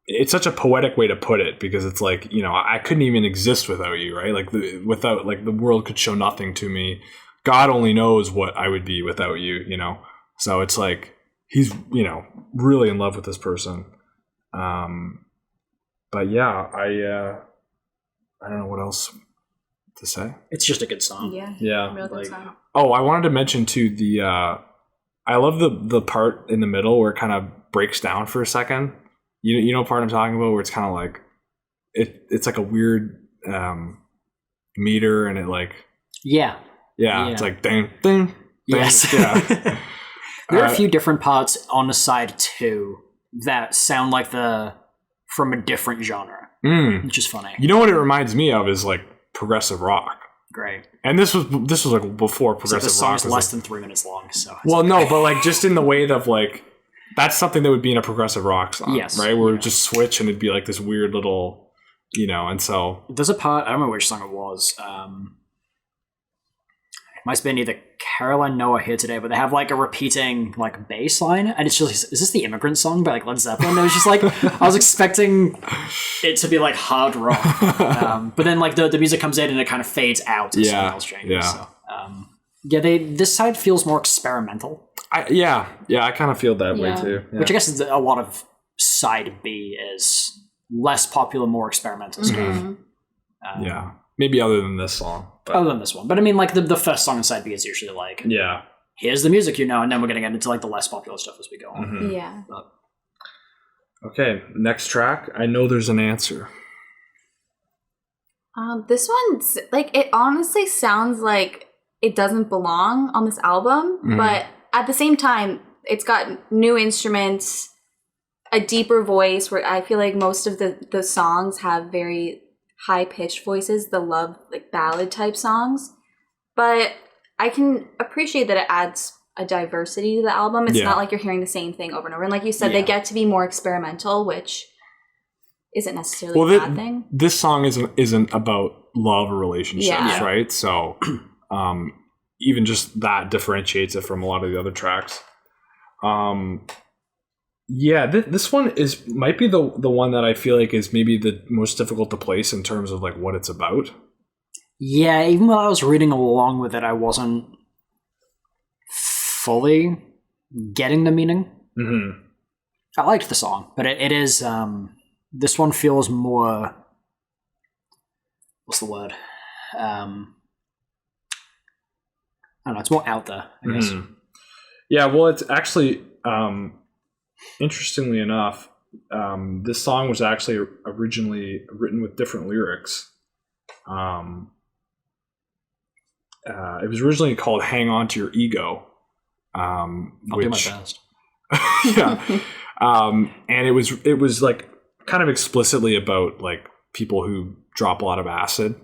it's such a poetic way to put it because it's like, I couldn't even exist without you, right? Like without like the world could show nothing to me. God only knows what I would be without you, So it's like he's, really in love with this person. But yeah, I don't know what else to say. It's just a good song. Yeah. Real good like- song. Oh, I wanted to mention too I love the part in the middle where it kind of breaks down for a second. You know what part I'm talking about, where it's kind of like it's like a weird meter, and it like Yeah. it's like ding ding. Yes. Yeah. There are a few different parts on the side too that sound like from a different genre, which is funny. You know what it reminds me of is like progressive rock. Great. And this was like before So progressive this song rock is was less like, than 3 minutes long. So well, no, but like just in the way of like that's something that would be in a progressive rock song, Yes. right? Where it Yeah. would just switch and it'd be like this weird little, and so there's a part, I don't remember which song it was. It must have been either Caroline Noah Here Today, but they have like a repeating like bass line, and it's just, is this the Immigrant Song by like Led Zeppelin? And it was just like, I was expecting it to be like hard rock. But then like the music comes in and it kind of fades out as something else changes. yeah. So, this side feels more experimental, I kind of feel that way Yeah. too. Yeah. which I guess is a lot of side B is less popular, more experimental stuff. Mhm. Yeah, maybe other than this song, but Other than this one. But I mean, like the first song on side B is usually like, yeah. here's the music, and then we're going to get into like the less popular stuff as we go on. Mhm. Yeah. Okay, next track. I know there's an answer. This one's like, it honestly sounds like it doesn't belong on this album, Mhm. but at the same time, it's got new instruments, a deeper voice where I feel like most of the songs have very high-pitched voices, the love, like ballad type songs. But I can appreciate that it adds a diversity to the album. It's Yeah. not like you're hearing the same thing over and over. And like you said, Yeah. they get to be more experimental, which isn't necessarily a bad thing. This song isn't about love or relationships, Yeah. right? So, even just that differentiates it from a lot of the other tracks. This one might be the one that I feel like is maybe the most difficult to place in terms of like what it's about. Yeah, even while I was reading along with it, I wasn't fully getting the meaning. Mm-hmm. I liked the song, but it is, this one feels more, what's the word? I don't know, it's more out there, I guess. Mhm. Yeah, well, it's actually, interestingly enough, this song was actually originally written with different lyrics. It was originally called "Hang On to Your Ego," I'll do my which best. yeah, and it was like kind of explicitly about like people who drop a lot of acid.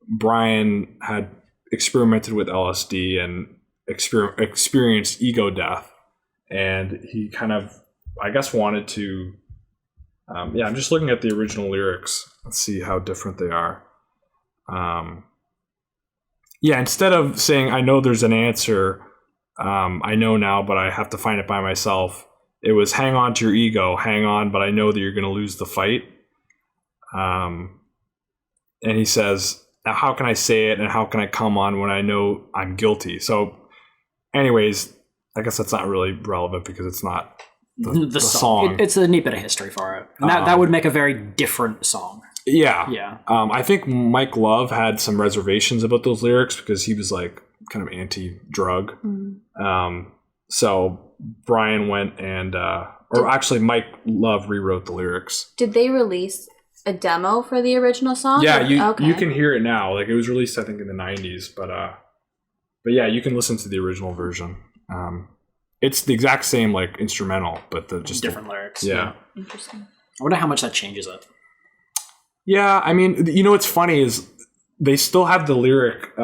Brian had experimented with LSD and experienced ego death, and he kind of, I guess, wanted to. I'm just looking at the original lyrics. Let's see how different they are. Instead of saying, I know there's an answer, I know now, but I have to find it by myself. It was, hang on to your ego, hang on, but I know that you're going to lose the fight. And he says, how can I say it and how can I come on when I know I'm guilty? So anyways, I guess that's not really relevant because it's not the song. It's a neat bit of history for it. And that would make a very different song. Yeah. I think Mike Love had some reservations about those lyrics because he was like kind of anti-drug. So Brian went and, actually Mike Love rewrote the lyrics. Did they release a demo for the original song? Yeah, you can hear it now. Like, it was released, I think, in the 90s, but yeah, you can listen to the original version. It's the exact same like instrumental, but just different lyrics. Yeah. Interesting. I wonder how much that changes it. Yeah, I mean, you know what's funny is they still have the lyric.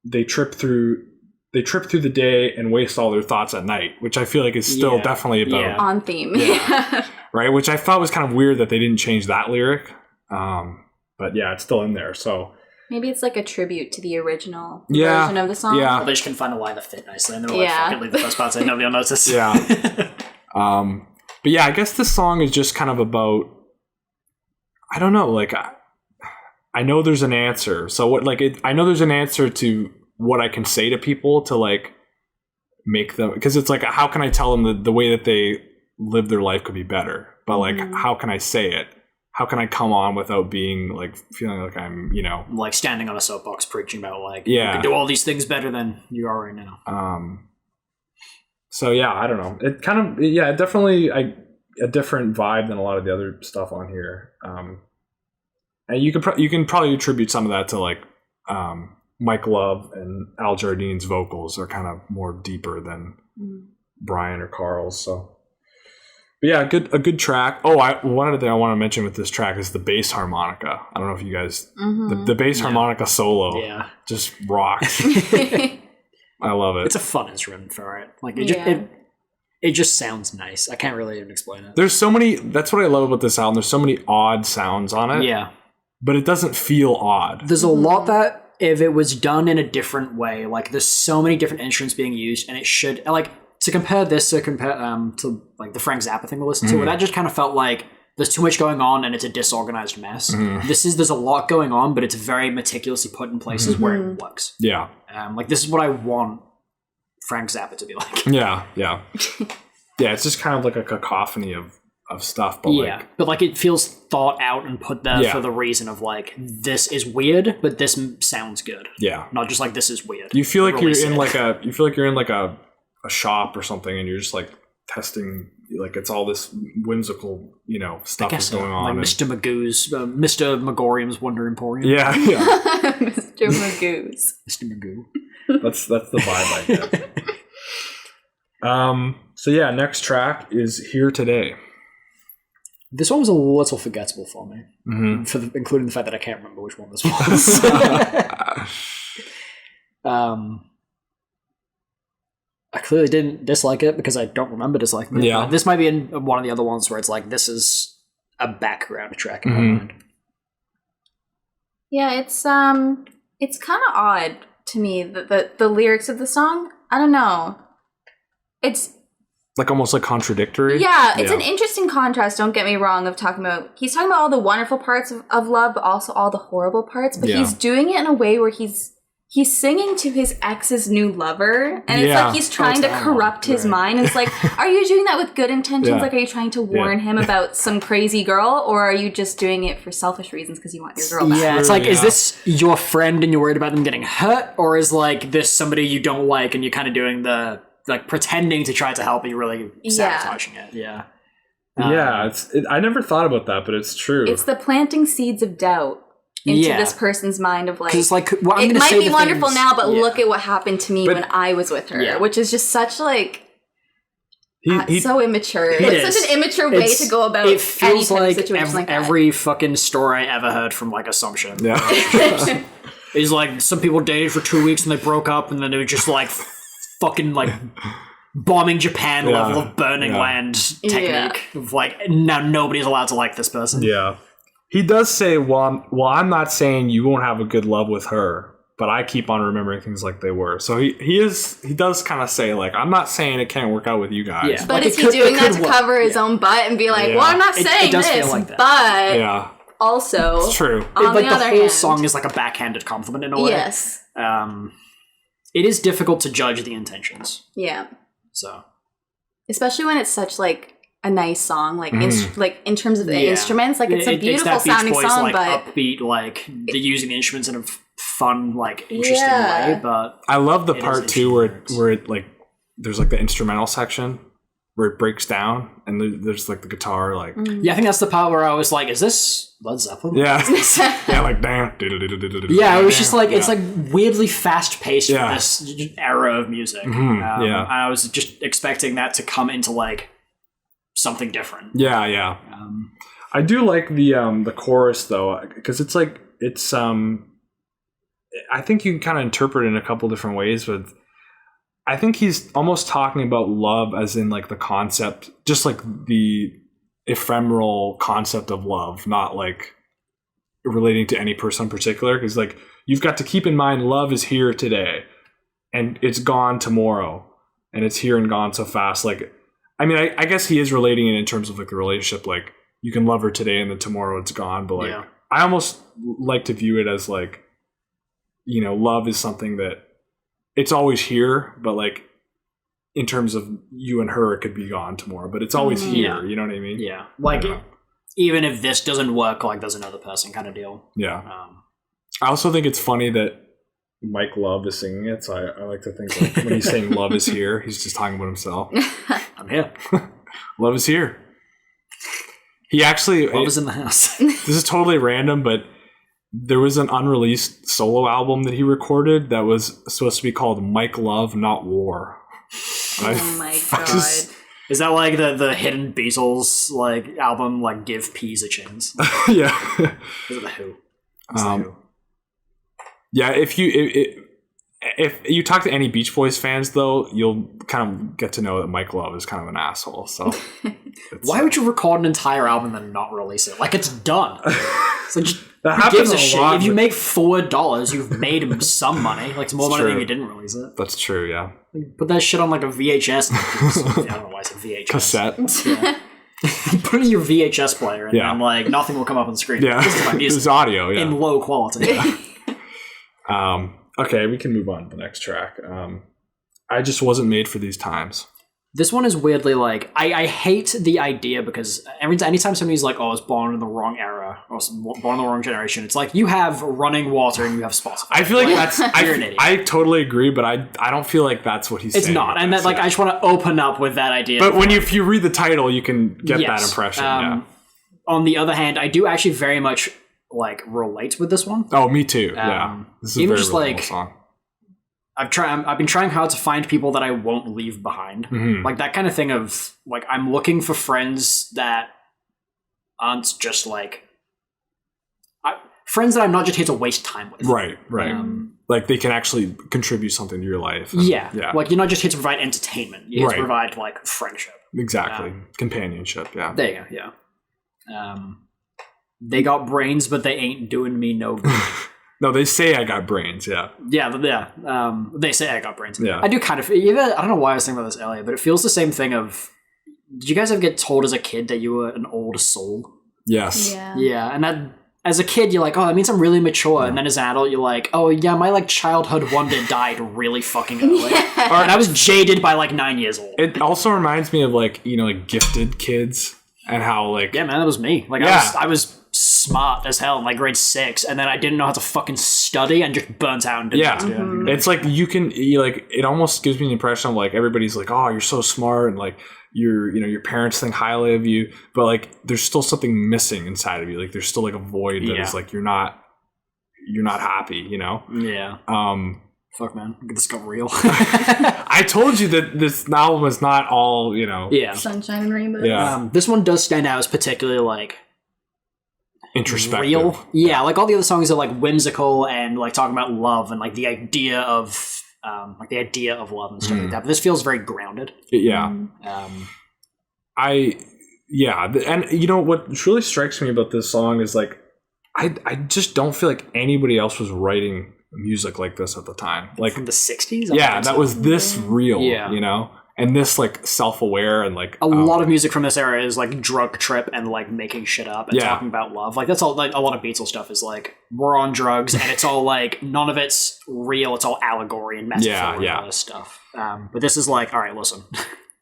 They trip through the day and waste all their thoughts at night, which I feel like is still definitely about on theme. Yeah. Right, which I thought was kind of weird that they didn't change that lyric. But yeah, it's still in there. So maybe it's like a tribute to the original version of the song. Yeah, well, they just can find a line that fit nicely, and they're like, fucking leave the first part so nobody will notice. Yeah. But yeah, I guess this song is just kind of about, I don't know, like, I know there's an answer. So what, like, I know there's an answer to what I can say to people to like make them, because it's like, how can I tell them the way that they live their life could be better? But like, how can I say it? How can I come on without being like feeling like I'm, like standing on a soapbox preaching about like, you can do all these things better than you are right now. So yeah, I don't know. It kind of, definitely a different vibe than a lot of the other stuff on here. And you can probably attribute some of that to like Mike Love and Al Jardine's vocals are kind of more deeper than Brian or Carl's. So. But yeah, a good track. Oh, one other thing I want to mention with this track is the bass harmonica. I don't know if you guys, the bass harmonica solo just rocks. I love it. It's a fun instrument for it. Like it just sounds nice. I can't really even explain it. There's so many. That's what I love about this album. There's so many odd sounds on it. Yeah, but it doesn't feel odd. There's a lot that if it was done in a different way, like there's so many different instruments being used, and it should like. To compare this to like the Frank Zappa thing we listened to, where that just kind of felt like there's too much going on and it's a disorganized mess. There's a lot going on, but it's very meticulously put in places where it works. Yeah. Like this is what I want Frank Zappa to be like. Yeah. It's just kind of like a cacophony of stuff, but but like it feels thought out and put there for the reason of like this is weird, but this sounds good. Yeah. Not just like this is weird. You feel like you're in like a shop or something, and you're just like testing, like it's all this whimsical, stuff is going on. Like Mr. Magoo's, Mr. Megorium's Wonder Emporium. Yeah. Mr. Magoo's. Mr. Magoo. That's the vibe I get. So yeah, next track is Here Today. This one was a little forgettable for me, including the fact that I can't remember which one this was. I clearly didn't dislike it because I don't remember disliking it. Yeah. This might be in one of the other ones where it's like, this is a background track in my mind. Yeah, it's kind of odd to me, the lyrics of the song. I don't know. It's like almost like contradictory. Yeah, it's an interesting contrast, don't get me wrong, he's talking about all the wonderful parts of love, but also all the horrible parts, but he's doing it in a way where he's singing to his ex's new lover, and it's like he's trying to corrupt his mind. And it's like, are you doing that with good intentions? Like, are you trying to warn him about some crazy girl, or are you just doing it for selfish reasons because you want your girl back? Yeah, it's like, is this your friend and you're worried about them getting hurt, or is like this somebody you don't like and you're kind of doing the like pretending to try to help, but you're really sabotaging it? Yeah. I never thought about that, but it's true. It's the planting seeds of doubt into this person's mind of like, it's like, it might be wonderful now, but look at what happened to me when I was with her, which is just such like so immature. It's such an immature way to go about it. Feels any like situation like that. every fucking story I ever heard from like Assumption. Yeah. He's like, some people dated for 2 weeks and they broke up, and then they were just like fucking like bombing Japan level of burning land technique of like, now nobody's allowed to like this person. Yeah. He does say, well, I'm not saying you won't have a good love with her, but I keep on remembering things like they were. So he does kind of say, like, I'm not saying it can't work out with you guys. Yeah. But like is he doing that to cover his own butt and be like, well, I'm not saying it does this, feel like that. but also, it's true. On like the the other whole hand, song is like a backhanded compliment in a way. Yes. It is difficult to judge the intentions. Yeah. So, especially when it's such like a nice song, like like in terms of the instruments, like it's a beautiful it's that sounding Beach Boys, song, like, but upbeat, like they're using the instruments in a fun, like interesting way. But I love the part too lyrics. where it like there's like the instrumental section where it breaks down and there's like the guitar like yeah, I think that's the part where I was like, is this Led Zeppelin? yeah like damn yeah, it was just like it's like weirdly fast paced for Yeah. this era of music. Yeah. And I was just expecting that to come into like something different. yeah. I do like the chorus though, because it's like it's I think you can kind of interpret it in a couple different ways, but I think he's almost talking about love as in like the concept, just like the ephemeral concept of love, not like relating to any person in particular. Because like you've got to keep in mind, love is here today, and it's gone tomorrow, and it's here and gone so fast. Like, I mean, I guess he is relating it in terms of like the relationship. Like you can love her today, and then tomorrow it's gone. But like, I almost like to view it as like, you know, love is something that it's always here, but like in terms of you and her, it could be gone tomorrow, but it's always here. You know what I mean? Yeah. Like, even if this doesn't work, like there's another person kind of deal. Yeah. I also think it's funny that Mike Love is singing it. So I like to think like when he's saying love is here, he's just talking about himself. I'm here. Love is here. He actually, love is in the house. This is totally random, but there was an unreleased solo album that he recorded that was supposed to be called Mike Love, Not War. Oh my god. Is that like the hidden Beatles like album, like Give Peas a Chance? Yeah. Is it the Who? Yeah, if you talk to any Beach Boys fans, though, you'll kind of get to know that Mike Love is kind of an asshole. So, why would you record an entire album and then not release it? Like, it's done. It's like, that who gives a happens a shit? lot, If you make $4, you've made him some money. Like, it's more money true. than you didn't release it. That's true, yeah. Put that shit on like a VHS. I don't know why I said VHS. Cassette. Yeah. Put it in your VHS player, and then like nothing will come up on the screen. Yeah, This is my music it's audio. Yeah, in low quality. Okay, we can move on to the next track. I just wasn't made for these times. This one is weirdly like I hate the idea because anytime somebody's like, "Oh, I was born in the wrong era," or "born in the wrong generation," it's like you have running water and you have Spotify. I feel like that's you're an idiot. I totally agree, but I don't feel like that's what he's saying. It's not, and that like I just want to open up with that idea. But if you read the title, you can get that impression. On the other hand, I do actually very much like relate with this one. Oh, me too. Yeah, this is a even very just relatable like song. I've been trying hard to find people that I won't leave behind. Mm-hmm. Like that kind of thing of like I'm looking for friends that aren't just like friends that I'm not just here to waste time with. Right. Like they can actually contribute something to your life. Yeah. Yeah. Like you're not just here to provide entertainment. You're here to provide like friendship. Exactly. Companionship. Yeah. There you go. Yeah. They got brains, but they ain't doing me no good. No, they say I got brains. Yeah. Yeah. They say I got brains. Yeah. I do kind of. I don't know why I was thinking about this earlier, but it feels the same thing of. Did you guys ever get told as a kid that you were an old soul? Yes. Yeah. And that as a kid you're like, oh, that means I'm really mature, and then as an adult you're like, oh yeah, my like childhood wonder died really fucking early, and I was jaded by like 9 years old. It also reminds me of like like gifted kids and how like Yeah, man, that was me. Like I was smart as hell in like grade 6, and then I didn't know how to fucking study and just burnt out and didn't know what to do. Mm-hmm. It's like it almost gives me the impression of like everybody's like, oh, you're so smart, and like your parents think highly of you, but like there's still something missing inside of you. Like there's still like a void that is like you're not happy, Yeah. Fuck, man, this got real. I told you that this album is not all Yeah. Sunshine and rainbows. Yeah. This one does stand out as particularly like introspective. real. Yeah, like all the other songs are like whimsical and like talking about love and like the idea of love and stuff like that. But this feels very grounded. Yeah. And you know what really strikes me about this song is like I just don't feel like anybody else was writing music like this at the time. Like from the 60s? Yeah, that was this real, Yeah. you know? And this like self-aware and like a lot of music from this era is like drug trip and like making shit up and talking about love. Like that's all like a lot of Beatles stuff is like we're on drugs and it's all like none of it's real, it's all allegory and metaphor and all this stuff. But this is like, all right, listen.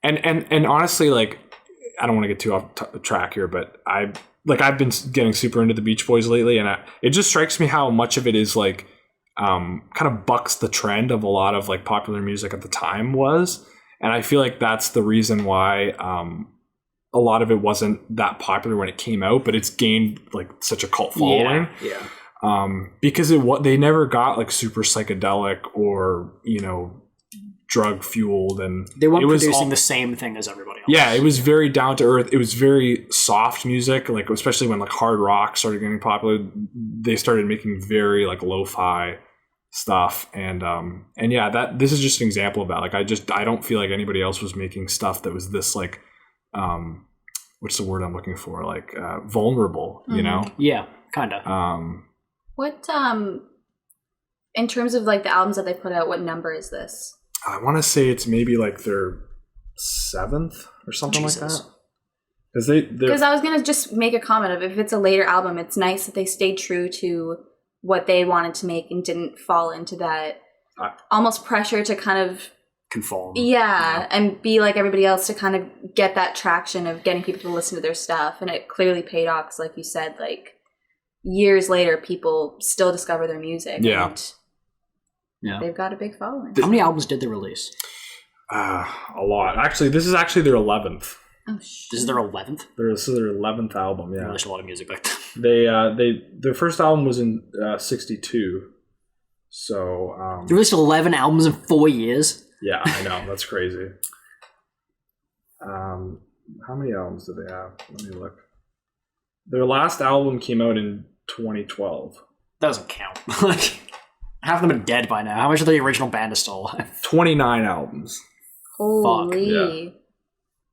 And honestly, like I don't want to get too off track here, but I've been getting super into the Beach Boys lately, and it just strikes me how much of it is like kind of bucks the trend of a lot of like popular music at the time was, and I feel like that's the reason why a lot of it wasn't that popular when it came out, but it's gained like such a cult following. Because they never got like super psychedelic or drug fueled, and they weren't producing the same thing as everybody else. Yeah, it was very down to earth. It was very soft music, like especially when like hard rock started getting popular, they started making very like lo-fi stuff, and this is just an example of that. Like I don't feel like anybody else was making stuff that was this like what's the word I'm looking for? Like vulnerable, you know? Yeah, kind of. What in terms of like the albums that they put out, what number is this? I want to say it's maybe like their 7th or something like that. Because I was going to just make a comment of if it's a later album, it's nice that they stayed true to what they wanted to make and didn't fall into that almost pressure to kind of conform. Yeah, and be like everybody else to kind of get that traction of getting people to listen to their stuff. And it clearly paid off because, like you said, like years later, people still discover their music. Yeah. And they've got a big following. How many albums did they release? A lot. Actually, this is actually their 11th. Oh shit! This is their 11th. This is their 11th album. Yeah, they released a lot of music back then. Their first album was in '62. So they released 11 albums in 4 years. Yeah, I know, that's crazy. How many albums did they have? Let me look. Their last album came out in 2012. That doesn't count. Like. Half of them are dead by now. How much of the original band is still alive? 29 albums. Holy.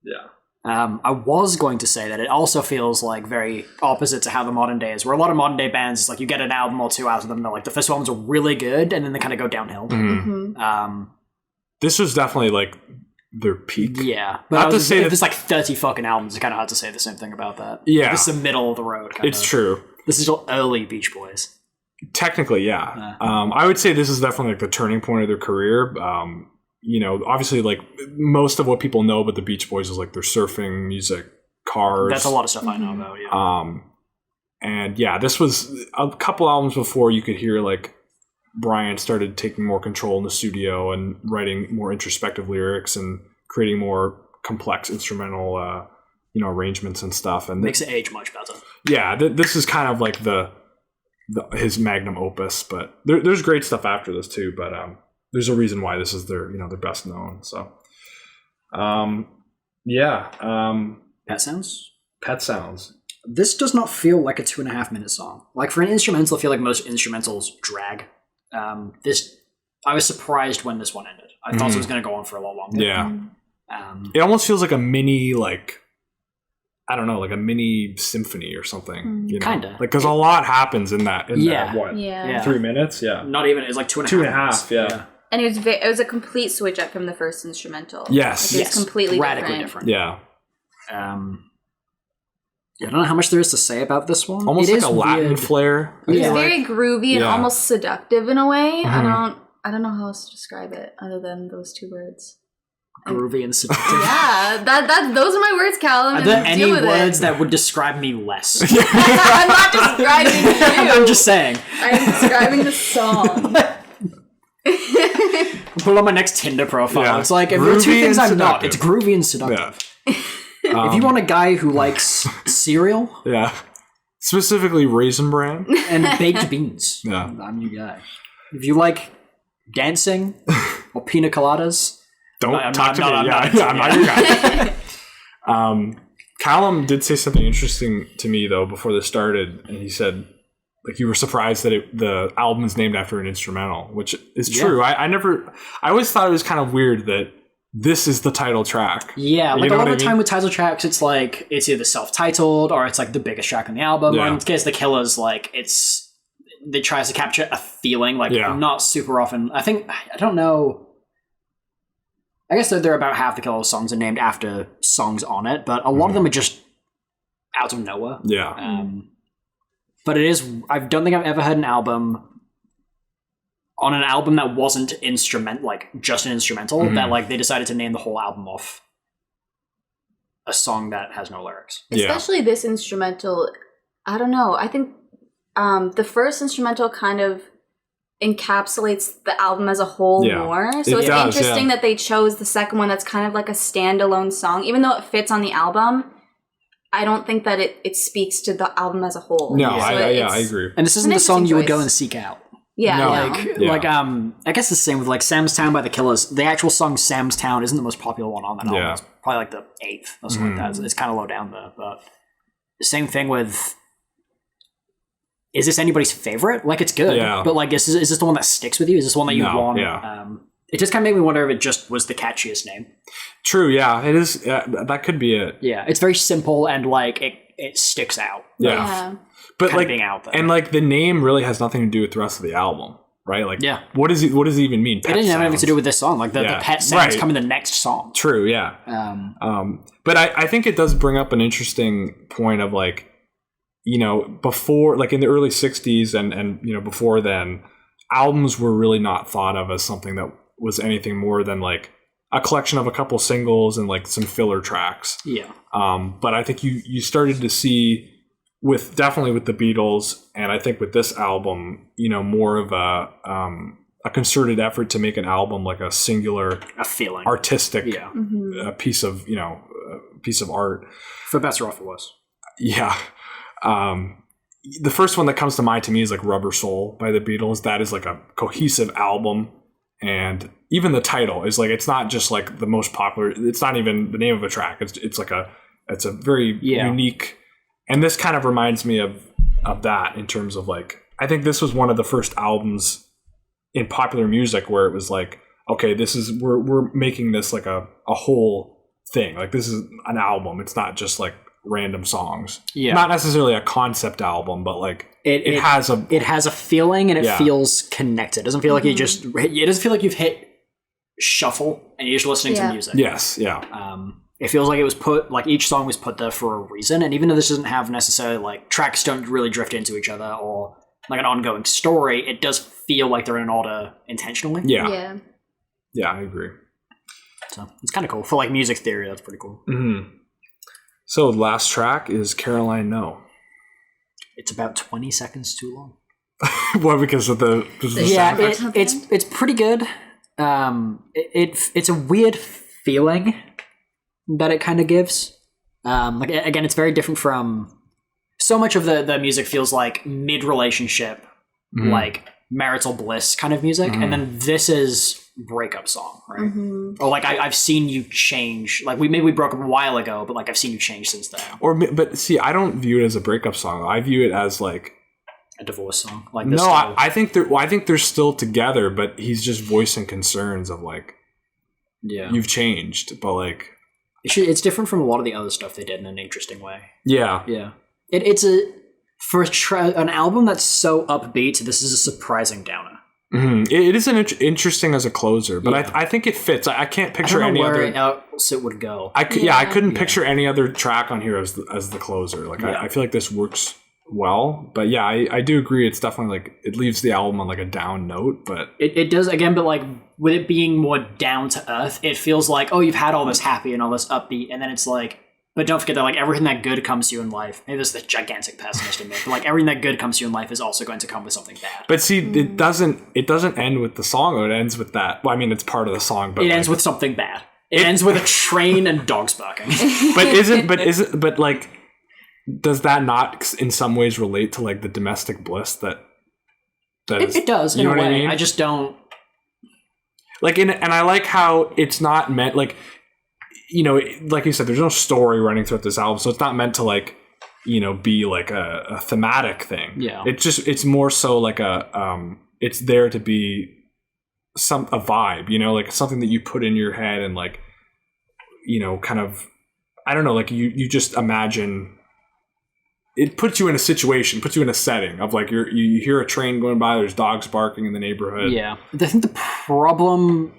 Yeah. I was going to say that it also feels like very opposite to how the modern day is, where a lot of modern day bands, it's like you get an album or two out of them, they're like the first albums are really good, and then they kind of go downhill. Mm-hmm. This was definitely like their peak. Yeah. But if there's like 30 fucking albums, it's kind of hard to say the same thing about that. Yeah. This is the middle of the road. It's true. This is all early Beach Boys. Technically, yeah. I would say this is definitely like the turning point of their career. Obviously, like most of what people know about the Beach Boys is like their surfing music, Cars. That's a lot of stuff I know about. Yeah. And yeah, this was a couple albums before you could hear like Brian started taking more control in the studio and writing more introspective lyrics and creating more complex instrumental, arrangements and stuff. And makes it age much better. Yeah, this is kind of like his magnum opus, but there's great stuff after this too. But there's a reason why this is their best known. So, Pet Sounds. This does not feel like a 2.5 minute song. Like for an instrumental, I feel like most instrumentals drag. I was surprised when this one ended. I thought it was going to go on for a lot longer. Yeah, it almost feels like a mini I don't know, like a mini symphony or something. Kind of. Like, because a lot happens in that, 3 minutes? Yeah. Not even, it's like 2.5 2.5, yeah. And it was a complete switch up from the first instrumental. Yes. Like, it was completely radically different. Yeah. I don't know how much there is to say about this one. Almost like a Latin flair. It's very groovy and almost seductive in a way. Mm-hmm. I don't know how else to describe it other than those two words. Groovy and seductive. Yeah, those are my words, Callum. Are there any words that would describe me less? I'm not describing you. I'm just saying. I'm describing the song. Put on my next Tinder profile. Yeah. It's like, if there are two things I'm not, it's groovy and seductive. Yeah. If you want a guy who likes cereal. Yeah. Specifically Raisin Bran. And baked beans. Yeah. I'm your guy. If you like dancing or pina coladas. Don't talk to me. I'm not your guy. Callum did say something interesting to me though before this started, and he said like you were surprised that the album is named after an instrumental, which is true. I always thought it was kind of weird that this is the title track. Yeah, like a lot of the time with title tracks, it's like it's either self-titled or it's like the biggest track on the album. Or in the case of The Killers, like it tries to capture a feeling, like not super often. I don't know. I guess they're about half the Killers songs are named after songs on it, but a lot of them are just out of nowhere. Yeah. But it is. I don't think I've ever heard an album that wasn't just an instrumental, that like they decided to name the whole album off a song that has no lyrics. Especially this instrumental. I don't know. I think the first instrumental kind of encapsulates the album as a whole more. So it's interesting that they chose the second one that's kind of like a standalone song, even though it fits on the album. I don't think that it speaks to the album as a whole. No, I agree. And this isn't the song you would go and seek out. I guess the same with like Sam's Town by The Killers. The actual song Sam's Town isn't the most popular one on that album. It's probably like the 8th or something like that. It's kind of low down there. But the same thing with, is this anybody's favorite? Like it's good, but like is this the one that sticks with you? Is this one that you want? It just kind of made me wonder if it just was the catchiest name. True, it is. That could be it. Yeah, it's very simple and like it sticks out. But like being out there. And like the name really has nothing to do with the rest of the album, right? Like, what does it even mean? It didn't have anything to do with this song. Like the pet sounds come in the next song. True, but I think it does bring up an interesting point of like, before, like in the early 60s and before then, albums were really not thought of as something that was anything more than like a collection of a couple singles and like some filler tracks. But I think you started to see definitely with the Beatles, and I think with this album, more of a concerted effort to make an album like a singular, a feeling, artistic piece of piece of art. For better or for worse. The first one that comes to mind to me is like Rubber Soul by the Beatles. That is like a cohesive album. And even the title is like, it's not just like the most popular. It's not even the name of a track. It's a very unique. And this kind of reminds me of that in terms of like, I think this was one of the first albums in popular music where it was like, okay, we're making this like a whole thing. Like this is an album. It's not just like random songs. Not necessarily a concept album, but like it has a feeling and it feels connected. It doesn't feel like it doesn't feel like you've hit shuffle and you're just listening to music. It feels like it was each song was put there for a reason. And even though this doesn't have necessarily like tracks don't really drift into each other or like an ongoing story, it does feel like they're in an order intentionally. Yeah, I agree. So it's kind of cool. For like music theory, that's pretty cool. So the last track is Caroline No. It's about 20 seconds too long. Well, because of the it's pretty good. It's a weird feeling that it kind of gives. Like again, it's very different from so much of the music feels like mid-relationship, like marital bliss kind of music, and then this is breakup song, right? Or like I've seen you change. Like we broke up a while ago, but like I've seen you change since then. But see, I don't view it as a breakup song. I view it as like a divorce song. Like this I think they're still together, but he's just voicing concerns of like, you've changed, but like it's different from a lot of the other stuff they did in an interesting way. It's an album that's so upbeat. This is a surprising downer. It is interesting as a closer, but I think it fits. I can't picture any other else it would go. I couldn't picture any other track on here as the closer. Like I feel like this works well, but I do agree. It's definitely like it leaves the album on like a down note, but it does again. But like with it being more down to earth, it feels like you've had all this happy and all this upbeat, and then it's like. But don't forget that like everything that good comes to you in life, maybe this is the gigantic pessimist in me, but like everything that good comes to you in life is also going to come with something bad. But see, it doesn't end with the song, or it ends with that. Well, I mean, it's part of the song, but it ends with something bad. It ends with a train and dogs barking. But like, does that not in some ways relate to like the domestic bliss that it does in a way? I mean? I just don't like and I like how it's not meant like. like you said, there's no story running throughout this album, so it's not meant to like, be like a thematic thing. Yeah. It's more so like it's there to be a vibe, like something that you put in your head and like, kind of, I don't know, like you just imagine. It puts you in a situation, puts you in a setting of like you hear a train going by, there's dogs barking in the neighborhood. Yeah. I think the problem,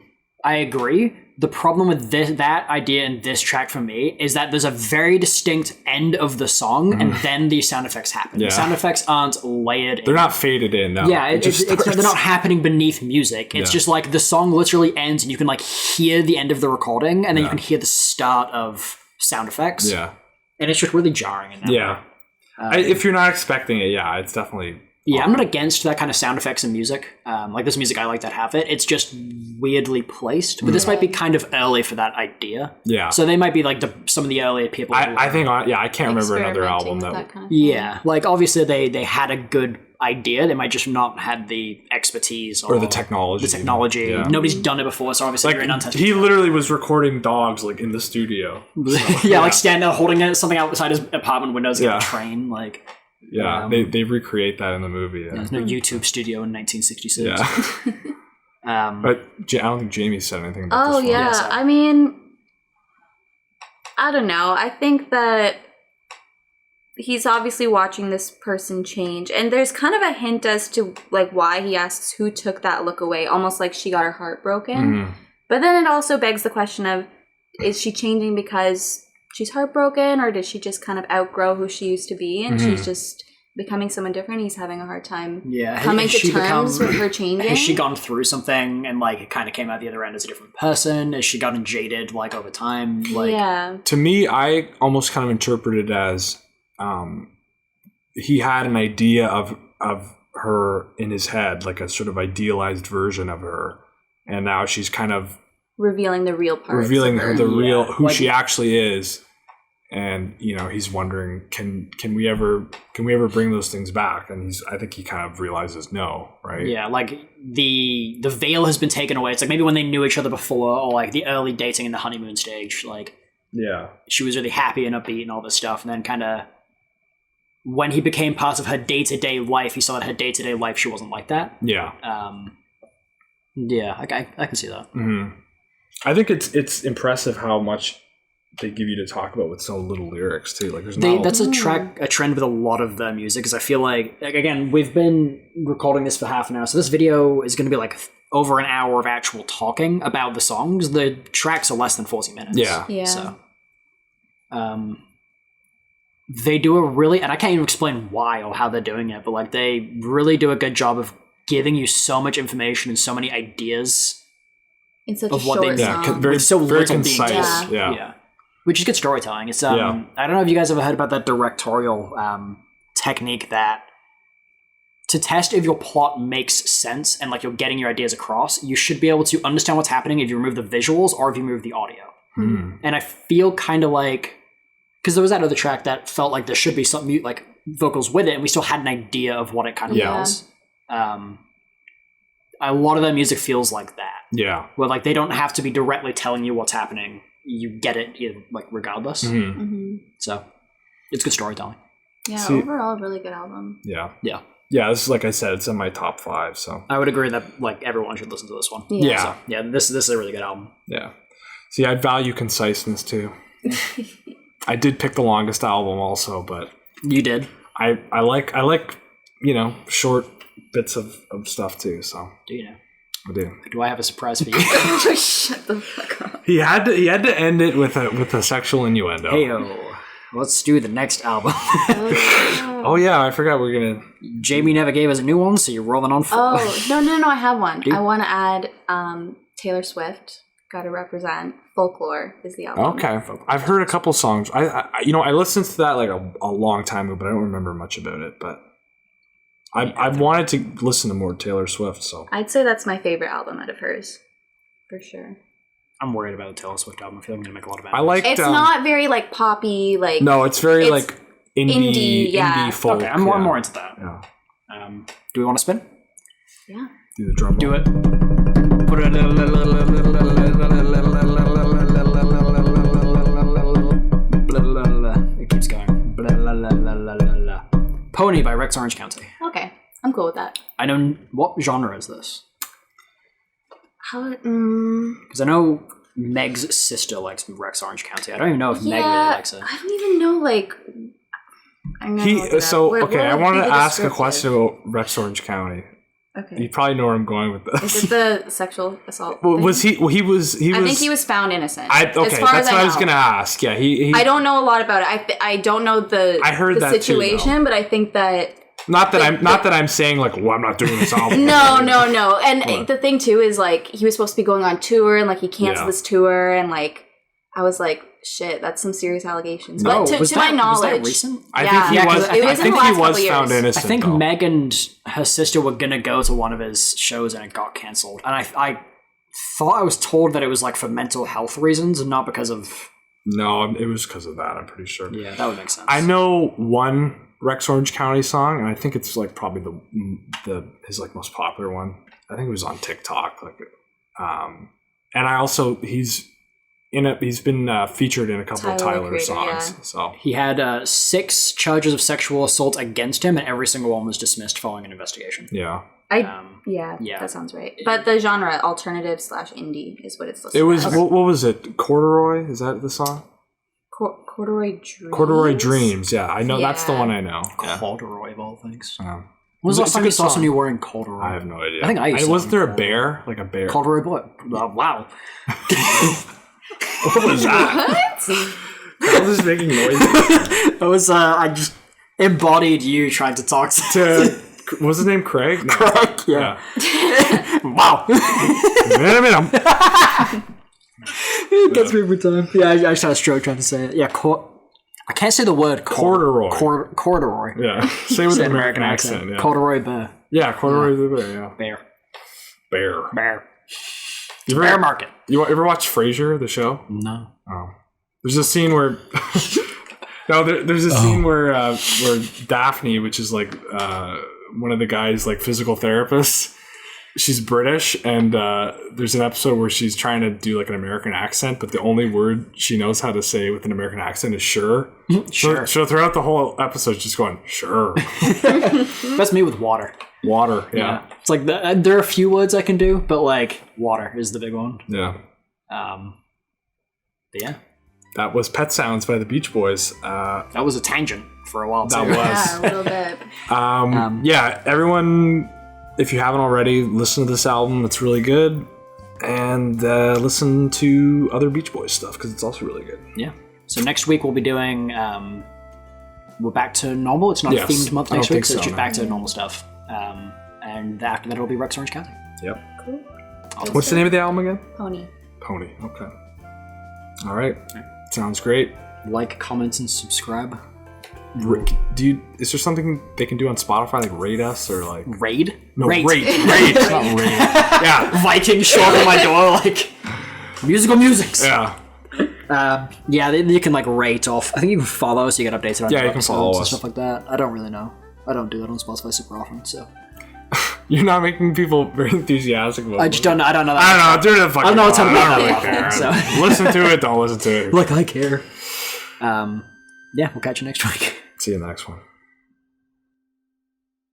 I agree. The problem with that idea in this track for me is that there's a very distinct end of the song and then the sound effects happen. Yeah. The sound effects aren't layered in. They're not faded in. No. Yeah, they're not happening beneath music. It's just like the song literally ends and you can like hear the end of the recording and then you can hear the start of sound effects. Yeah. And it's just really jarring in that way. If you're not expecting it, it's definitely... Yeah, I'm not against that kind of sound effects in music. Like this music, I like that have it. It's just weirdly placed. But this might be kind of early for that idea. Yeah. So they might be like some of the earlier people. I think, I can't remember another album that kind of yeah, like obviously they had a good idea. They might just not had the expertise or the technology. Yeah. Nobody's done it before, so obviously you're in untested. He literally was recording dogs like in the studio. So, like standing there holding something outside his apartment windows in a train, like. Yeah, they recreate that in the movie. Yeah. There's no YouTube studio in 1966. Yeah. But I don't think Jamie said anything about this one. Yeah. I mean, I don't know. I think that he's obviously watching this person change. And there's kind of a hint as to like why he asks who took that look away, almost like she got her heart broken. Mm-hmm. But then it also begs the question of, is she changing because she's heartbroken, or did she just kind of outgrow who she used to be and she's just becoming someone different? He's having a hard time coming to terms with her changing. Has she gone through something and like it kind of came out the other end as a different person? Has she gotten jaded like over time? Like, to me, I almost kind of interpreted it as he had an idea of her in his head, like a sort of idealized version of her, and now she's kind of revealing the real parts, revealing her the real who she actually is. And he's wondering, can we ever bring those things back? And I think he kind of realizes no, right? Yeah, like the veil has been taken away. It's like maybe when they knew each other before, or like the early dating in the honeymoon stage, like she was really happy and upbeat and all this stuff, and then kind of when he became part of her day-to-day life, he saw that her day-to-day life she wasn't like that. Yeah. I can see that. Mm-hmm. I think it's impressive how much they give you to talk about with so little lyrics too. Like that's a trend with a lot of their music, because I feel like again, we've been recording this for half an hour, so this video is going to be like over an hour of actual talking about the songs. The tracks are less than 40 minutes. Yeah. So they do a really, and I can't even explain why or how they're doing it, but like they really do a good job of giving you so much information and so many ideas in such a short song. Very little concise. Yeah. Which is good storytelling. It's I don't know if you guys ever heard about that directorial technique that to test if your plot makes sense and like you're getting your ideas across, you should be able to understand what's happening if you remove the visuals or if you remove the audio. Mm. And I feel kind of like, because there was that other track that felt like there should be some like vocals with it, and we still had an idea of what it kind of was. A lot of their music feels like that. Yeah. Where like they don't have to be directly telling you what's happening. You get it like regardless. Mm-hmm. Mm-hmm. So it's good storytelling. Yeah, overall really good album. Yeah. This is, like I said, it's in my top 5. So I would agree that like everyone should listen to this one. Yeah. So, this is a really good album. Yeah. See, I value conciseness too. I did pick the longest album also, but you did. I like short bits of stuff too. So do you know? I do. Do I have a surprise for you? Shut the fuck up. He had to end it with a sexual innuendo. Heyo. Let's do the next album. Oh yeah, I forgot we're gonna. Jamie never gave us a new one, so you're rolling on. Oh no! I have one. I want to add Taylor Swift. Gotta represent. Folklore is the album. Okay, I've heard a couple songs. I listened to that like a long time ago, but I don't remember much about it. But I've wanted to listen to more Taylor Swift. So I'd say that's my favorite album out of hers, for sure. I'm worried about the Taylor Swift album. I feel like I'm gonna make a lot of. I like. It's not very like poppy. Like no, it's very like indie folk. Okay, I'm more into that. Yeah. Do we want to spin? Yeah. Do the drum roll. Do it. Pony by Rex Orange County. Okay, I'm cool with that. I know. What genre is this? How? Because I know Meg's sister likes Rex Orange County. I don't even know if Meg really likes it. I don't even know, like... I wanted to ask a question about Rex Orange County. Okay. You probably know where I'm going with this. Is it the sexual assault Well, thing? was he? Well, he was. I think he was found innocent. That's what I was going to ask. Yeah, he. I don't know a lot about it. I don't know the. I heard the that situation, too, but I think that. Not that I'm saying like, well, I'm not doing this album. No. And the thing too is like he was supposed to be going on tour, and like he canceled this tour, and like I was like, shit, that's some serious allegations. No, but to my knowledge, was that recent? I think he was found innocent. I think Meg and her sister were gonna go to one of his shows, and it got cancelled. And I thought I was told that it was like for mental health reasons, and not because of. No, it was because of that. I'm pretty sure. Yeah, that would make sense. I know one Rex Orange County song, and I think it's like probably his like most popular one. I think it was on TikTok. And I also he's been featured in a couple of Tyler songs. Yeah. So he had 6 charges of sexual assault against him, and every single one was dismissed following an investigation. Yeah. That sounds right. But the genre alternative / indie is what it's listed. It was what was it? Corduroy? Is that the song? Corduroy Dreams. Corduroy Dreams. Yeah, I know that's the one I know. Corduroy of all things. When was the last time you saw somebody wearing corduroy? I have no idea. I think I used to. Wasn't there a bear? Like a bear? Corduroy boy. Wow. What was that? I was just making noise. It was I just embodied you trying to talk to what was his name? Craig? No. Craig, yeah. Wow. It gets me every time. Yeah, I just had a stroke trying to say it. Yeah, I can't say the word corduroy. Corduroy. Yeah. Say with an American accent. Yeah. Corduroy bear. Yeah, corduroy the bear, yeah. Bear. Bear market. You ever watch Frasier, the show? No. Oh. There's a scene where there's a scene where Daphne, which is like one of the guy's like physical therapists, she's British, and there's an episode where she's trying to do like an American accent, but the only word she knows how to say with an American accent is sure. Sure. So throughout the whole episode, she's just going, sure. That's me with water. Water, yeah. It's like there are a few words I can do, but like water is the big one. Yeah. But yeah. That was Pet Sounds by the Beach Boys. That was a tangent for a while, too. That was. Yeah, a little bit. Yeah, everyone, if you haven't already, listen to this album. It's really good. And listen to other Beach Boys stuff, because it's also really good. Yeah. So next week we'll be doing... we're back to normal. It's not a themed month next week, so it's just back to normal stuff. And after that it'll be Rex Orange County. Yep. Cool. What's the name of the album again? Pony. Okay. All right. Sounds great. Like, comment, and subscribe. Is there something they can do on Spotify, like rate us or like raid? No, rate. It's not raid. Yeah, Viking show up at my door like Musical Musings. Yeah. You can like rate off. I think you can follow so you get updated on you can follow us and stuff like that. I don't really know. I don't do that on Spotify super often, so. You're not making people very enthusiastic about it. I just don't know. I don't know. I don't know. I don't know what's about that really platform, so. Listen to it. Don't listen to it. Look, I care. Yeah, we'll catch you next week. See you in the next one.